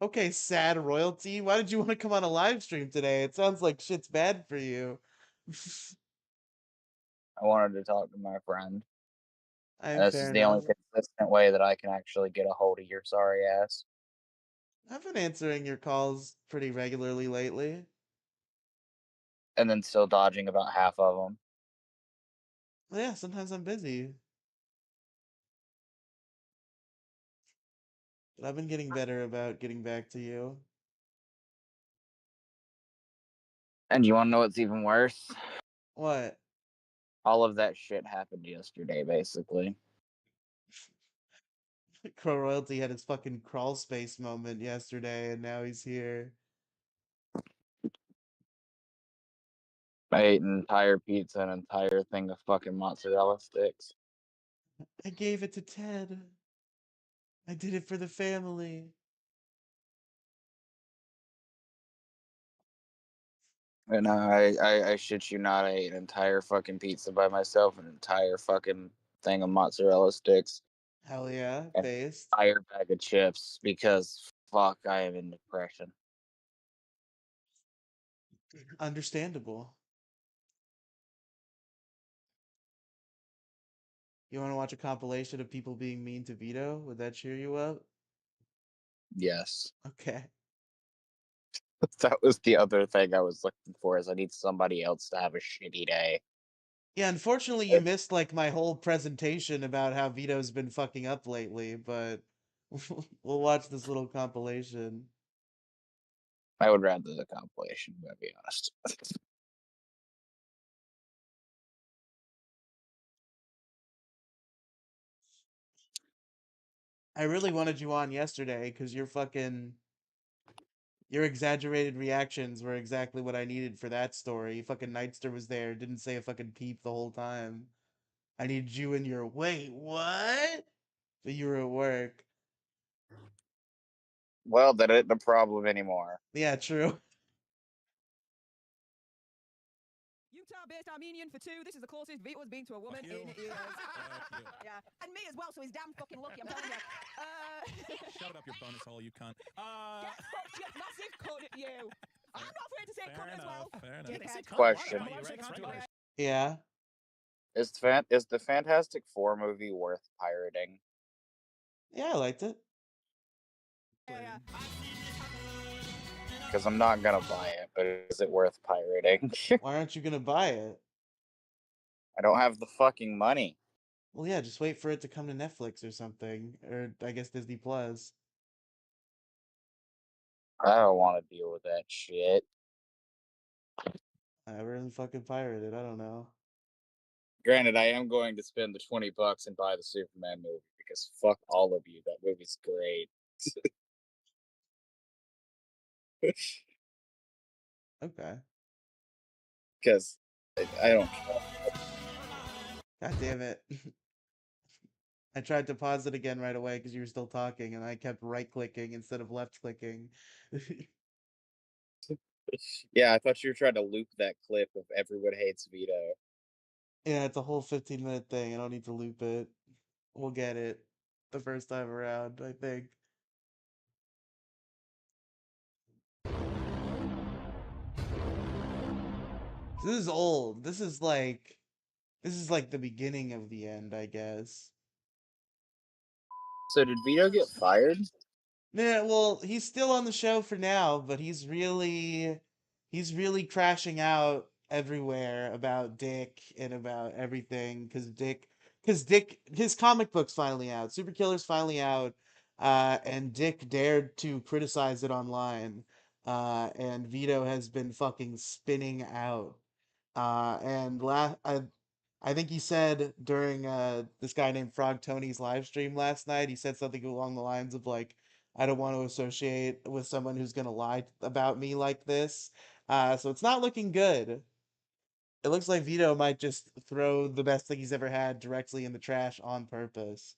Okay, sad royalty. Why did you want to come on a live stream today? It sounds like shit's bad for you. I wanted to talk to my friend. I'm And this fair is the only enough. consistent way that I can actually get a hold of your sorry ass. I've been answering your calls pretty regularly lately. And then still dodging about half of them. Well, yeah, sometimes I'm busy. But I've been getting better about getting back to you. And you want to know what's even worse? What? All of that shit happened yesterday, basically. Crow Royalty had his fucking crawl space moment yesterday, and now he's here. I ate an entire pizza, an entire thing of fucking mozzarella sticks. I gave it to Ted. I did it for the family. And I shit you not, I ate an entire fucking pizza by myself, an entire fucking thing of mozzarella sticks, Hell yeah, and based. an entire bag of chips because fuck, I am in depression. Understandable. You want to watch a compilation of people being mean to Vito? Would that cheer you up? Yes. Okay. That was the other thing I was looking for, is I need somebody else to have a shitty day. Yeah, unfortunately, you missed like my whole presentation about how Vito's been fucking up lately, but we'll watch this little compilation. I would rather the compilation, to be honest. I really wanted you on yesterday because your exaggerated reactions were exactly what I needed for that story. Fucking Nightster was there, didn't say a fucking peep the whole time. I needed you in your wait, what? But you were at work. Well, that ain't the problem anymore. Yeah, true. Utah-based Armenian for two. This is the closest Vito's been to a woman in years. Yeah, and me as well. So he's damn fucking lucky. I'm telling you. Shut up your bonus hole, you cunt. Get fucked, you massive cunt at you. I'm not afraid to say cunt as well. Fair enough. Dickhead. Question. Yeah. Is the Fantastic Four movie worth pirating? Yeah, I liked it. Yeah. Because I'm not gonna buy it, but is it worth pirating? Why aren't you gonna buy it? I don't have the fucking money. Well, yeah, just wait for it to come to Netflix or something, or I guess Disney Plus. I don't want to deal with that shit. I really fucking pirated. I don't know. Granted, I am going to spend the $20 and buy the Superman movie because fuck all of you. That movie's great. Okay. Because I don't. God damn it. I tried to pause it again right away because you were still talking, and I kept right clicking instead of left clicking. Yeah, I thought you were trying to loop that clip of everyone hates Vito. Yeah, it's a whole 15-minute thing. I don't need to loop it. We'll get it the first time around, I think. This is old. This is like the beginning of the end, I guess. So did Vito get fired? Yeah, well, he's still on the show for now, but he's really crashing out everywhere about Dick and about everything because Dick his comic book's finally out. Super Killer's finally out, and Dick dared to criticize it online. and Vito has been fucking spinning out. I think he said during this guy named Frog Tony's live stream last night, he said something along the lines of like, I don't want to associate with someone who's gonna lie about me like this. So it's not looking good. It looks like Vito might just throw the best thing he's ever had directly in the trash on purpose.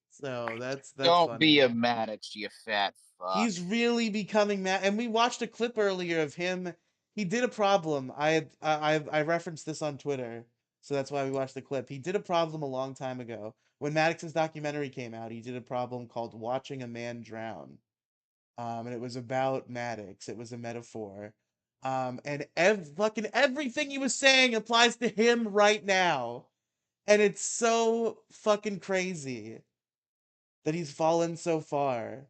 So that's Don't funny. be a Maddox, you fat fuck. He's really becoming mad. And we watched a clip earlier of him. He did a problem. I referenced this on Twitter, so that's why we watched the clip. He did a problem a long time ago when Maddox's documentary came out. He did a problem called "Watching a Man Drown," and it was about Maddox. It was a metaphor, and fucking everything he was saying applies to him right now, and it's so fucking crazy that he's fallen so far.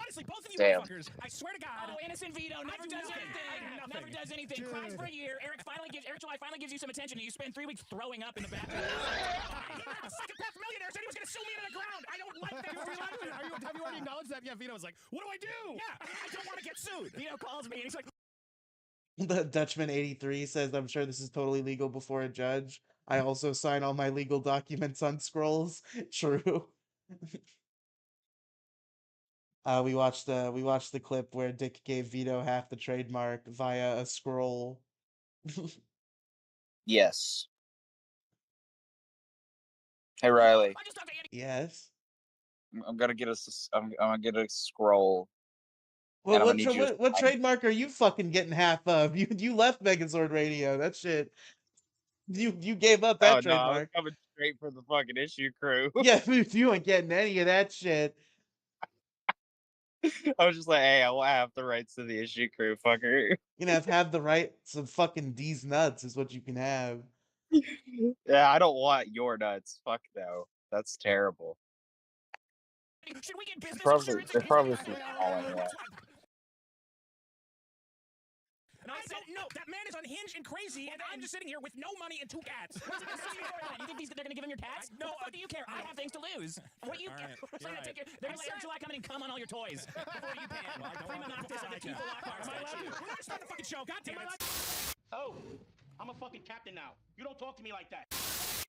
Honestly, both of you Damn. motherfuckers, I swear to God. Oh, innocent Vito never does anything. Never does anything. Cries for a year. Eric July finally gives you some attention, and you spend 3 weeks throwing up in the bathroom. Psychopath millionaire said he was going to sue me into the ground. I don't like that. Have you already acknowledged that? Yeah, Vito was like, what do I do? Yeah, I don't want to get sued. Vito calls me, and he's like, The Dutchman 83 says, I'm sure this is totally legal before a judge. I also sign all my legal documents on scrolls. True. We watched the clip where Dick gave Vito half the trademark via a scroll. Yes. Hey Riley, I just talked to Andy. Yes. I'm gonna get a scroll. Well, And I'm what gonna need you to what sign- trademark are you fucking getting half of? You left Megazord Radio. That shit. You gave up that Oh no, I was trademark. coming straight for the fucking issue crew. Yeah, you ain't getting any of that shit. I was just like, hey, I will have the rights to the issue crew, fucker. You can have the rights of fucking D's nuts is what you can have. Yeah, I don't want your nuts. Fuck no. That's terrible. Should we get business Probably, insurance? they're probably too small anyway. And I said, no, that man is unhinged and crazy, and I'm just sitting here with no money and 2 cats. You think they're going to give him your cats? No, what do you care? I have things to lose. What do you care? They're going to let Eric July come in and come on all your toys before you pay him. Prima noctis of the people Lockhart statue. We're not starting the fucking show, goddammit. Oh, I'm a fucking captain now. You don't talk to me like that.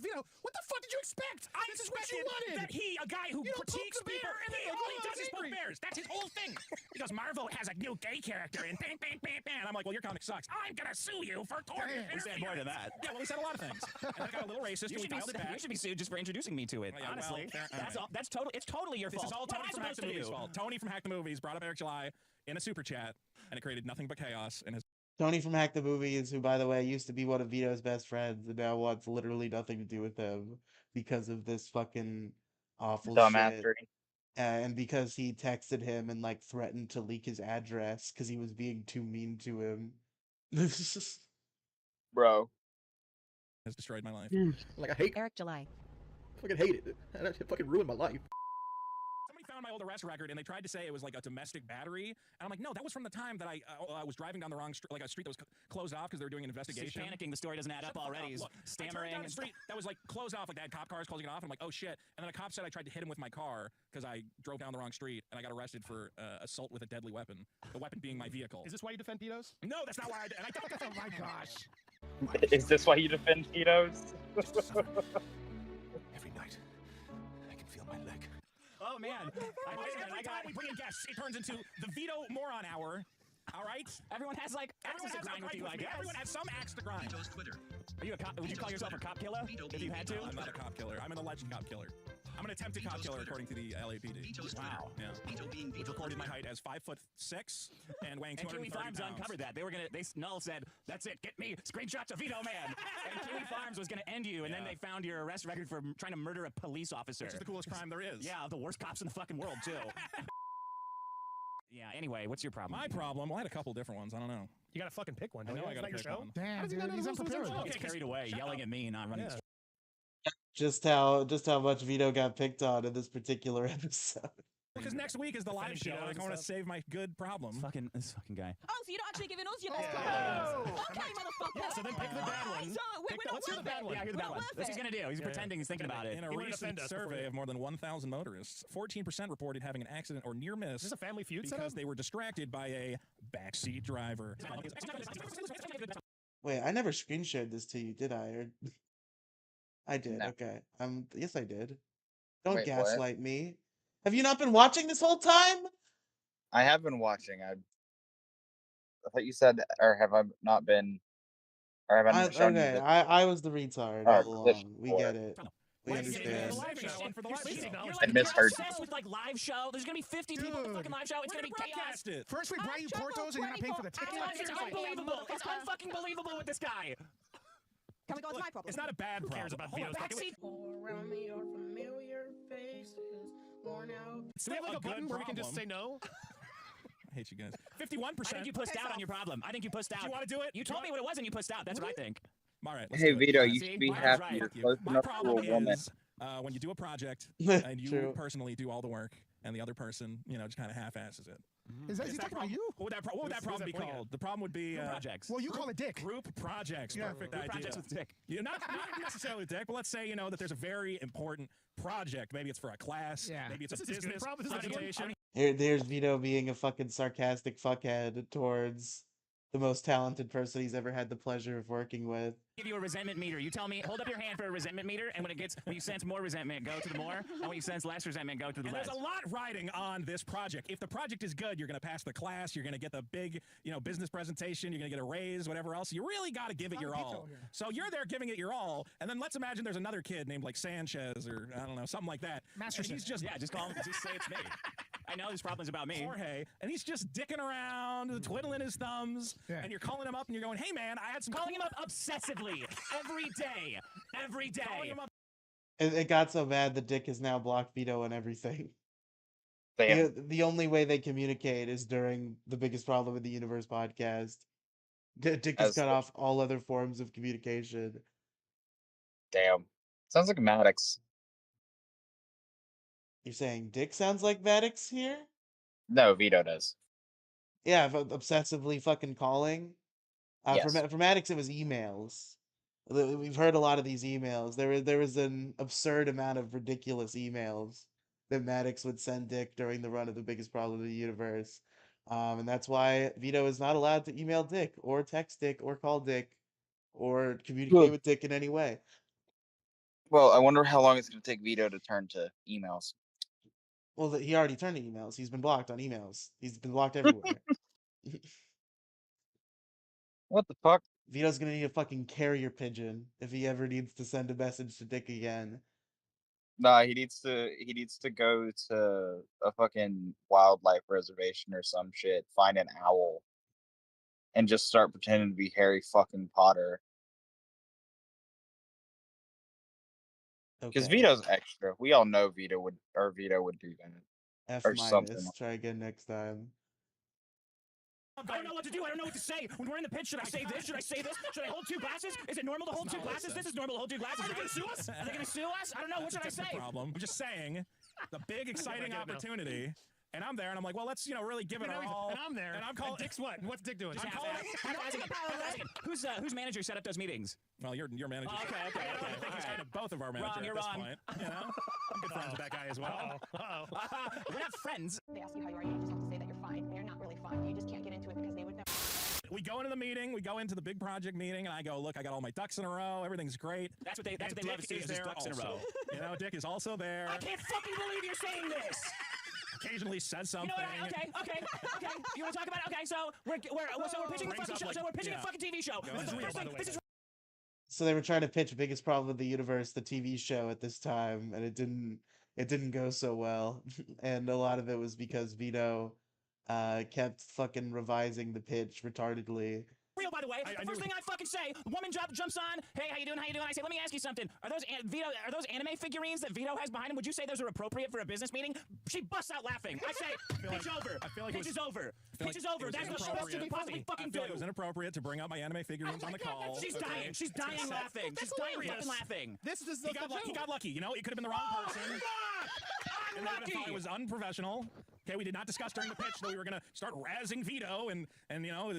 Vito, what the fuck did you expect? This is what you wanted. That he, a guy who critiques poke the people, bear and then he only all does is poke bears. That's his whole thing. He goes, Marvel has a new gay character, and bang, bang, bang, bang. And I'm like, well, your comic sucks. I'm gonna sue you for torture. We said more than that. Yeah, well, we said a lot of things. And I got a little racist. You should be sued just for introducing me to it. Yeah, honestly, well, that's all. That's totally. It's totally your This fault. is all What Tony am I from Hack supposed the to Movies' do? fault. Tony from Hack the Movies brought up Eric July in a super chat, and it created nothing but chaos in his. Tony from Hack the Movies, who, by the way, used to be one of Vito's best friends, and now wants literally nothing to do with him because of this fucking awful shit. Dumbassery. And because he texted him and, like, threatened to leak his address because he was being too mean to him. Bro. Has destroyed my life. Like, I hate Eric July. I fucking hate it. That shit fucking ruined my life. Somebody found my old arrest record, and they tried to say it was like a domestic battery. And I'm like, no, that was from the time that I was driving down the wrong street, like a street that was closed off because they were doing an investigation. He's panicking. The story doesn't add up already. He's Look, stammering. I drove down the street that was like closed off, like they had cop cars closing it off. And I'm like, oh shit. And then a cop said I tried to hit him with my car because I drove down the wrong street, and I got arrested for assault with a deadly weapon. The weapon being my vehicle. Is this why you defend pedos? No, that's not why I did. And I thought, oh my gosh. Is this why you defend Tito's? Every night, I can feel my leg. Oh man! Every time we bring in guests, it turns into the Vito Moron Hour. All right? Everyone has like axes to grind with you, I guess. Everyone has some axe to grind. Are you a cop? Would you call yourself a cop killer if you had to? I'm not a cop killer. I'm an alleged cop killer. I'm an attempted cop killer according to the LAPD. Wow. Yeah. Which recorded my height as 5'6" and weighing And Kiwi 230 Farms pounds. uncovered that. Null said, "That's it. Get me screenshots of Vito Man." And Kiwi Farms was going to end you, and then they found your arrest record for trying to murder a police officer. Which is the coolest crime there is. Yeah, the worst cops in the fucking world too. Yeah. Anyway, what's your problem? My problem? Well, I had a couple different ones. I don't know. You gotta fucking pick one. I Don't know you? I gotta Isn't pick that your one. show? Damn, dude, he's unprepared. He gets carried away, yelling at me, not running. Yeah. just how much Vito got picked on in this particular episode. Because next week is the live show. I want to save my good problem. This fucking guy. Oh, so you're not actually giving us your best Oh. problem? Okay, motherfucker. Yeah, so then pick the bad one. So Let's hear the bad one. Yeah, here's the bad one. That's what he's gonna do. He's pretending he's thinking about it. In a recent survey of more than 1,000 motorists, 14% reported having an accident or near miss Is this a Family Feud because they were distracted by a backseat driver. Wait, I never screen shared this to you, did I? Or I did. No. Okay. Yes, I did. Don't Wait, what? gaslight me. Have you not been watching this whole time? I have been watching. I thought you said, or have I not been? Or have I not shown you Okay, the I was the retard all along. We get it. We understand. I misheard you. Obsessed with like live show. There's gonna be 50 people at the fucking live show. It's gonna be chaos. First we buy you Portos and you're not paying for the ticket. It's unbelievable. It's unfucking believable with this guy. Can we go to my problem? It's not a bad problem. cares about Vito's Backseat. Around me are familiar faces, worn out. Do we have like a button where we can just say no? I hate you guys. 51%. I think you pussed out on your problem. I think you pussed out. Do you want to do it? You told me what it was and you pussed out. That's what I think. All right. Let's Hey do it. Vito, you See? should be Mine's happy. right. You're Fuck you. close My enough to a problem woman. is when you do a project and you True. personally do all the work and the other person, just kind of half-asses it. Is that, is he talking about you? What would that problem be called? The problem would be projects. Well, you call it dick. group projects. Yeah. Perfect Group idea. projects with dick. Not necessarily dick, but let's say that there's a very important project. Maybe it's for a class. Yeah. Maybe it's a This is good. business This is a good one. presentation. There's Vito being a fucking sarcastic fuckhead towards the most talented person he's ever had the pleasure of working with. Give you a resentment meter. You tell me, hold up your hand for a resentment meter, and when you sense more resentment, go to the more, and when you sense less resentment, go to the And less. there's a lot riding on this project. If the project is good, you're going to pass the class. You're going to get the big, business presentation. You're going to get a raise, whatever else. You really got to give it your all. So you're there giving it your all, and then let's imagine there's another kid named like Sanchez or I don't know, something like that. Masterson. And he's just Yeah, just call him. Just say it's me. I know this problem's about me. Jorge, and he's just dicking around, twiddling his thumbs, and you're calling him up and you're going, "Hey man, I had some." Calling him up obsessively every day. Every day. Calling him up. It got so bad that Dick has now blocked Vito and everything. Damn. The only way they communicate is during the Biggest Problem in the Universe podcast. Dick has As cut the- off all other forms of communication. Damn. Sounds like Maddox. You're saying Dick sounds like Maddox here? No, Vito does. Yeah, obsessively fucking calling. Yes. For Maddox, it was emails. We've heard a lot of these emails. There was an absurd amount of ridiculous emails that Maddox would send Dick during the run of the Biggest Problem in the Universe. And that's why Vito is not allowed to email Dick or text Dick or call Dick or communicate with Dick in any way. Well, I wonder how long it's going to take Vito to turn to emails. Well, he already turned to emails. He's been blocked on emails. He's been blocked everywhere. What the fuck? Vito's gonna need a fucking carrier pigeon if he ever needs to send a message to Dick again. Nah, he needs to go to a fucking wildlife reservation or some shit, find an owl, and just start pretending to be Harry fucking Potter. Because Okay. Vito's extra. We all know Vito would do that. F or minus. something. Try again next time. I don't know what to do. I don't know what to say. When we're in the pitch, should I say this? Should I say this? Should I hold two glasses? Is it normal to hold two glasses? This is normal to hold two glasses. Are they going to sue us? Are they going to sue us? I don't know. What should I That's the say? problem. I'm just saying, the big exciting opportunity. And I'm there, and I'm like, well, let's really give it our all. And I'm there. And I'm calling. Dick's what? What's Dick doing? Just whose manager set up those meetings? Well, your manager. Oh, okay. I think he's kind of both of our managers You're at this wrong. point. I'm good friends with that guy as well. We're not friends. They ask you how you are, you just have to say that you're fine, and you're not really fine. You just can't get into it because they would never. We go into the meeting. We go into the big project meeting, and I go, look, I got all my ducks in a row. Everything's great. That's what they love to see Dick is just there ducks in a row. also. Dick is also there. I can't fucking believe you're saying this. Occasionally says something. You know what? Okay. You want to talk about it? Okay, so we're pitching a fucking show. So we're pitching a fucking TV show. This is real, by the way. So they were trying to pitch Biggest Problem in the Universe, the TV show at this time, and it didn't go so well. And a lot of it was because Vito kept fucking revising the pitch retardedly. Real, by the way. The first thing I fucking say, the woman jumps on. Hey, how you doing? I say, let me ask you something. Are those anime figurines that Vito has behind him? Would you say those are appropriate for a business meeting? She busts out laughing. I say, pitch over. Pitch is over. Pitch is over. That's what she supposed to possibly fucking do. It was inappropriate to bring up my anime figurines on the call. She's dying. She's dying laughing. She's dying fucking laughing. This is He got lucky. It could have been the wrong person. I'm not thought it was unprofessional. Okay, we did not discuss during the pitch that we were going to start razzing Vito and you know,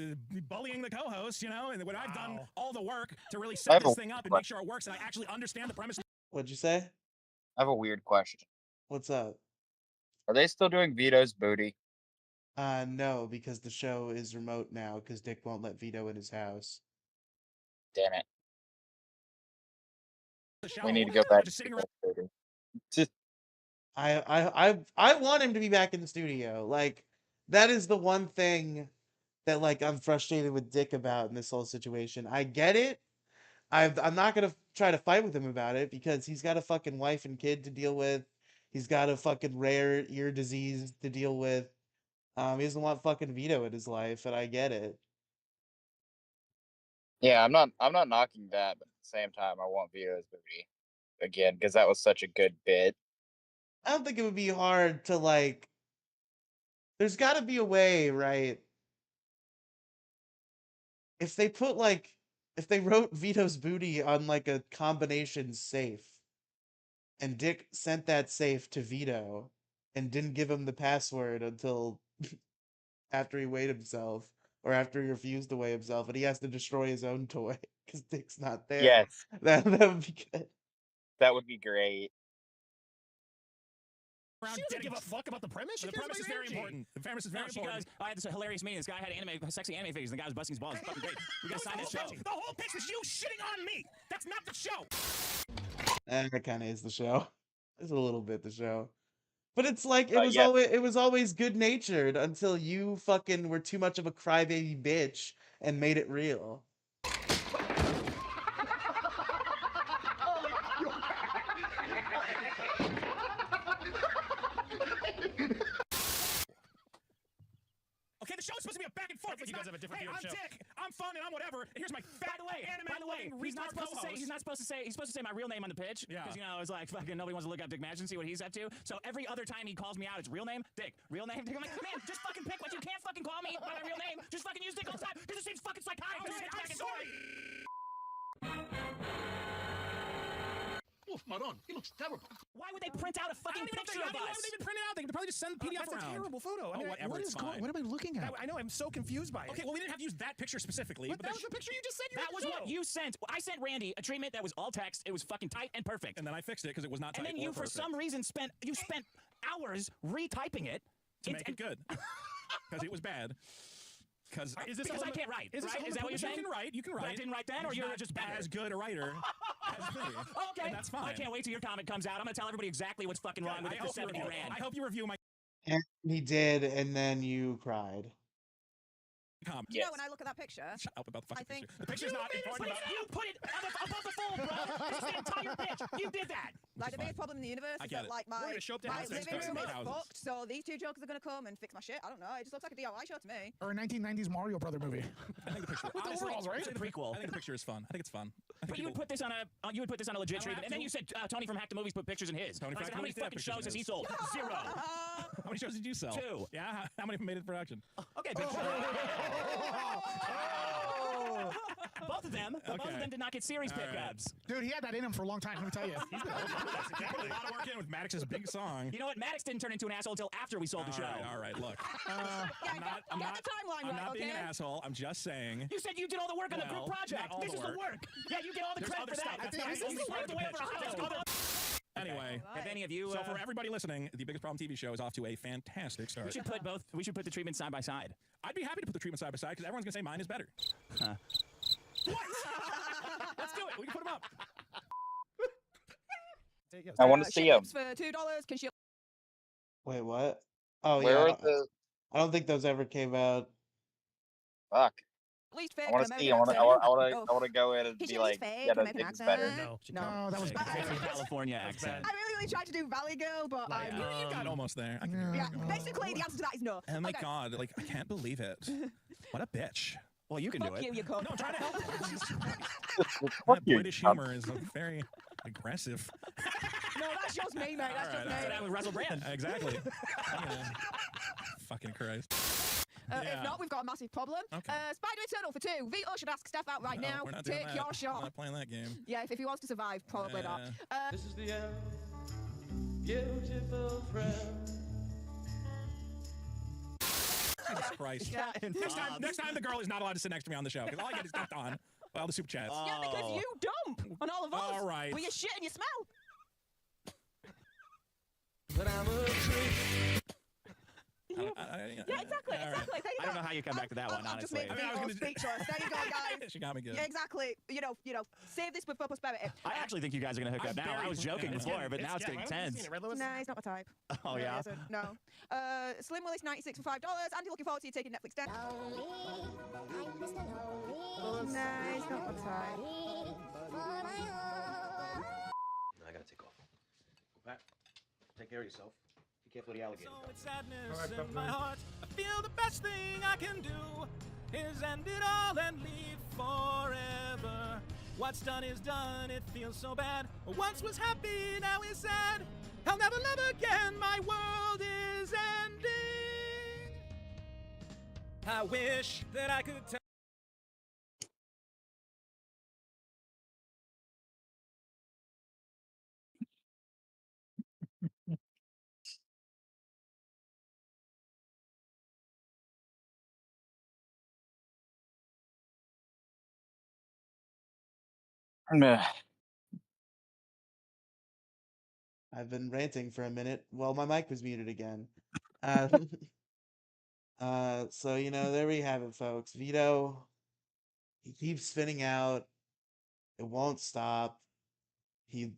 bullying the co-host, you know, and when I've done all the work to really set this thing up and make sure it works and I actually understand the premise. What'd you say? I have a weird question. What's up? Are they still doing Vito's booty? No, because the show is remote now because Dick won't let Vito in his house. Damn it. We need to go back to Vito's booty. I want him to be back in the studio. Like, that is the one thing that, like, I'm frustrated with Dick about in this whole situation. I get it. I'm not gonna try to fight with him about it because he's got a fucking wife and kid to deal with. He's got a fucking rare ear disease to deal with. He doesn't want fucking Vito in his life, and I get it. Yeah, I'm not knocking that, but at the same time, I want Vito's booty again because that was such a good bit. I don't think it would be hard to, like. There's got to be a way, right? If they put, like, if they wrote Vito's booty on, like, a combination safe, and Dick sent that safe to Vito and didn't give him the password until after he weighed himself, or after he refused to weigh himself, and he has to destroy his own toy because Dick's not there. Yes. That would be good. That would be great. She doesn't give a fuck about the premise. The premise is very important. The premise is very important. She goes, I had this hilarious meeting. This guy had sexy anime figures. And the guy was busting his balls. It's fucking great. We gotta sign this show. The whole pitch was you shitting on me. That's not the show. That kind of is the show. It's a little bit the show. But it's like Yeah. it was always good natured until you fucking were too much of a crybaby bitch and made it real. Okay, the show's supposed to be a back and forth. You guys have a different Hey, view of I'm the show. Dick. I'm fun and I'm whatever. And here's my fat By the way, he's not supposed to say. He's supposed to say my real name on the pitch. Yeah. Because you know it's like fucking nobody wants to look up Dick Madge and see what he's up to. So every other time he calls me out, it's real name Dick. Real name Dick. I'm like, man, just fucking pick what you can't fucking call me by my real name. Just fucking use Dick all the time. Because it seems fucking psychotic. I'm sorry. Oof, Maron, he looks terrible. Why would they print out a fucking picture of Why us? would they even print it out? They could probably just send the PDF That's around. a terrible photo. I mean, whatever, what it's is going? fine. What am I looking at? I know. I'm so confused by it. Okay, well, we didn't have to use that picture specifically. But that was the picture you just said you That was had to what show. you sent. I sent Randy a treatment that was all text. It was fucking tight and perfect. And then I fixed it because it was not tight And then you, for some reason, spent hours retyping it to make it good. Because it was bad. Because I can't write. Is that what you're saying? You can write. You can write. But I didn't write then, or you're just better? as good a writer as me. Okay, And that's fine. I can't wait till your comic comes out. I'm gonna tell everybody exactly what's fucking wrong with it for 70 grand. I hope you review my And he did, and then you cried. comic. You know, when I look at that picture, Shut up about the I fucking think picture. The picture's not important. You put it above the fold, bro. This is the entire pitch. You did that. like the biggest problem in the universe I is get that it. like We're my gonna show up to my houses, living room is houses. fucked. So these two jokers are gonna come and fix my shit. I don't know. It just looks like a DIY show to me. Or a 1990s Mario Brother movie. I think the picture. With the honestly, overalls, right? I think It's a prequel. I think the picture is fun. I think it's fun. I think But you would put this on a legit treatment, and then you said Tony from Hack the Movies put pictures in his. Tony from I said, Hack the how many Movies did have fucking pictures shows in has he his. sold? 0. How many shows did you sell? 2. Yeah. How many made it to production? Okay, big both of them did not get series pickups. Dude, he had that in him for a long time. Let me tell you. He's been put a lot of work in with Maddox's big song. You know what? Maddox didn't turn into an asshole until after we sold the show. All right. Look, I'm not the timeline I'm right, not being okay? an asshole. I'm just saying. You said you did all the work on the Well, group project. not all This the is the work. work. Yeah, you get all the There's credit other for stuff. that. That's This not is the only the part of the way over pitch. a house. Anyway, Have any of you? so for everybody listening, the Biggest Problem TV show is off to a fantastic start. We should put the treatments side by side. I'd be happy to put the treatment side by side because everyone's gonna say mine is better. Huh. What? Let's do it. We can put them up. I want to see them. For $2, can she? Wait, what? Oh Where yeah. are the? I don't think those ever came out. Fuck. At least fake I want to see. I American want to go in and Can be she like, fake yeah, no, American it's accent? better. No, that was California accent. I really tried to do Valley Girl, but You got almost there. I can yeah. Basically, the answer to that is no. Oh my Okay. god! Like I can't believe it. What a bitch. Well, you can do Fuck it. you, you cunt. No, I'm trying to help. Fuck That you, British cunt. humor is very aggressive. No, that's just me, mate. That's just me. That with Russell Brand. Exactly. Yeah. Fucking Christ. If not, we've got a massive problem. Okay. Spider Eternal for 2. Vito should ask Steph out right No, now. we're not doing Take that. your We're shot. not playing that game. Yeah, if he wants to survive, probably not. This is the end. beautiful friend. Jesus Christ. Next time the girl is not allowed to sit next to me on the show because all I get is dumped on by all the super chats. Yeah, because you dump on all of us. All right. With your shit and your smell. But I'm a creep. Yeah, exactly. All right. Exactly. There you I don't go. know how you come back to that one, I've just honestly. made Vito speechless. There you go, guys. She got me good. Yeah, exactly. You know, save this for prosperity. I actually think you guys are going to hook up now. I was joking before, but now it's getting tense. Nah, he's not my type. Oh, Really yeah? isn't, no. Slim Willis 96 for $5. Andy, looking forward to you taking Netflix down. Nah, he's not my type. I gotta take off. Go back. Take care of yourself. Be careful of the alligator. So with sadness in my heart, I feel the best thing I can do is end it all and leave forever. What's done is done, it feels so bad. Once was happy, now is sad. I'll never love again, my world is ending. I wish that I could tell. I've been ranting for a minute. Well, my mic was muted again. Um, so there we have it, folks. Vito, he keeps spinning out. It won't stop. He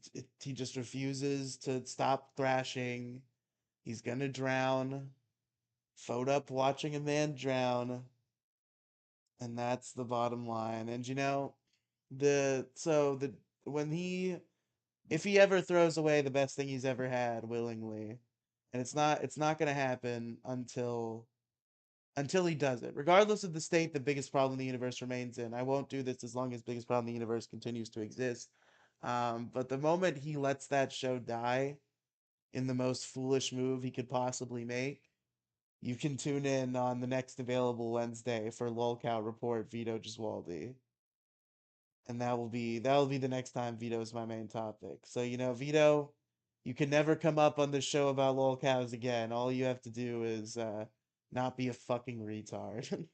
just refuses to stop thrashing. He's gonna drown. Phone up watching a man drown. And that's the bottom line. And the when if he ever throws away the best thing he's ever had willingly, and it's not gonna happen until he does it, regardless of the state the biggest problem the universe remains in. I won't do this as long as biggest problem in the universe continues to exist. But the moment he lets that show die in the most foolish move he could possibly make, you can tune in on the next available Wednesday for Lolcow Report Vito Giswaldi. And that will be the next time Vito's my main topic. So Vito, you can never come up on the show about lolcows again. All you have to do is not be a fucking retard.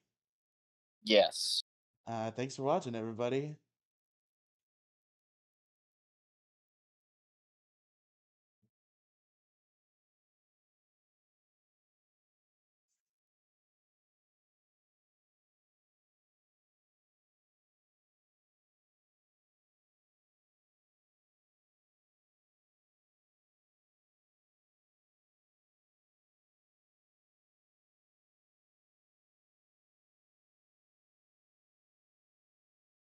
Yes. Thanks for watching, everybody.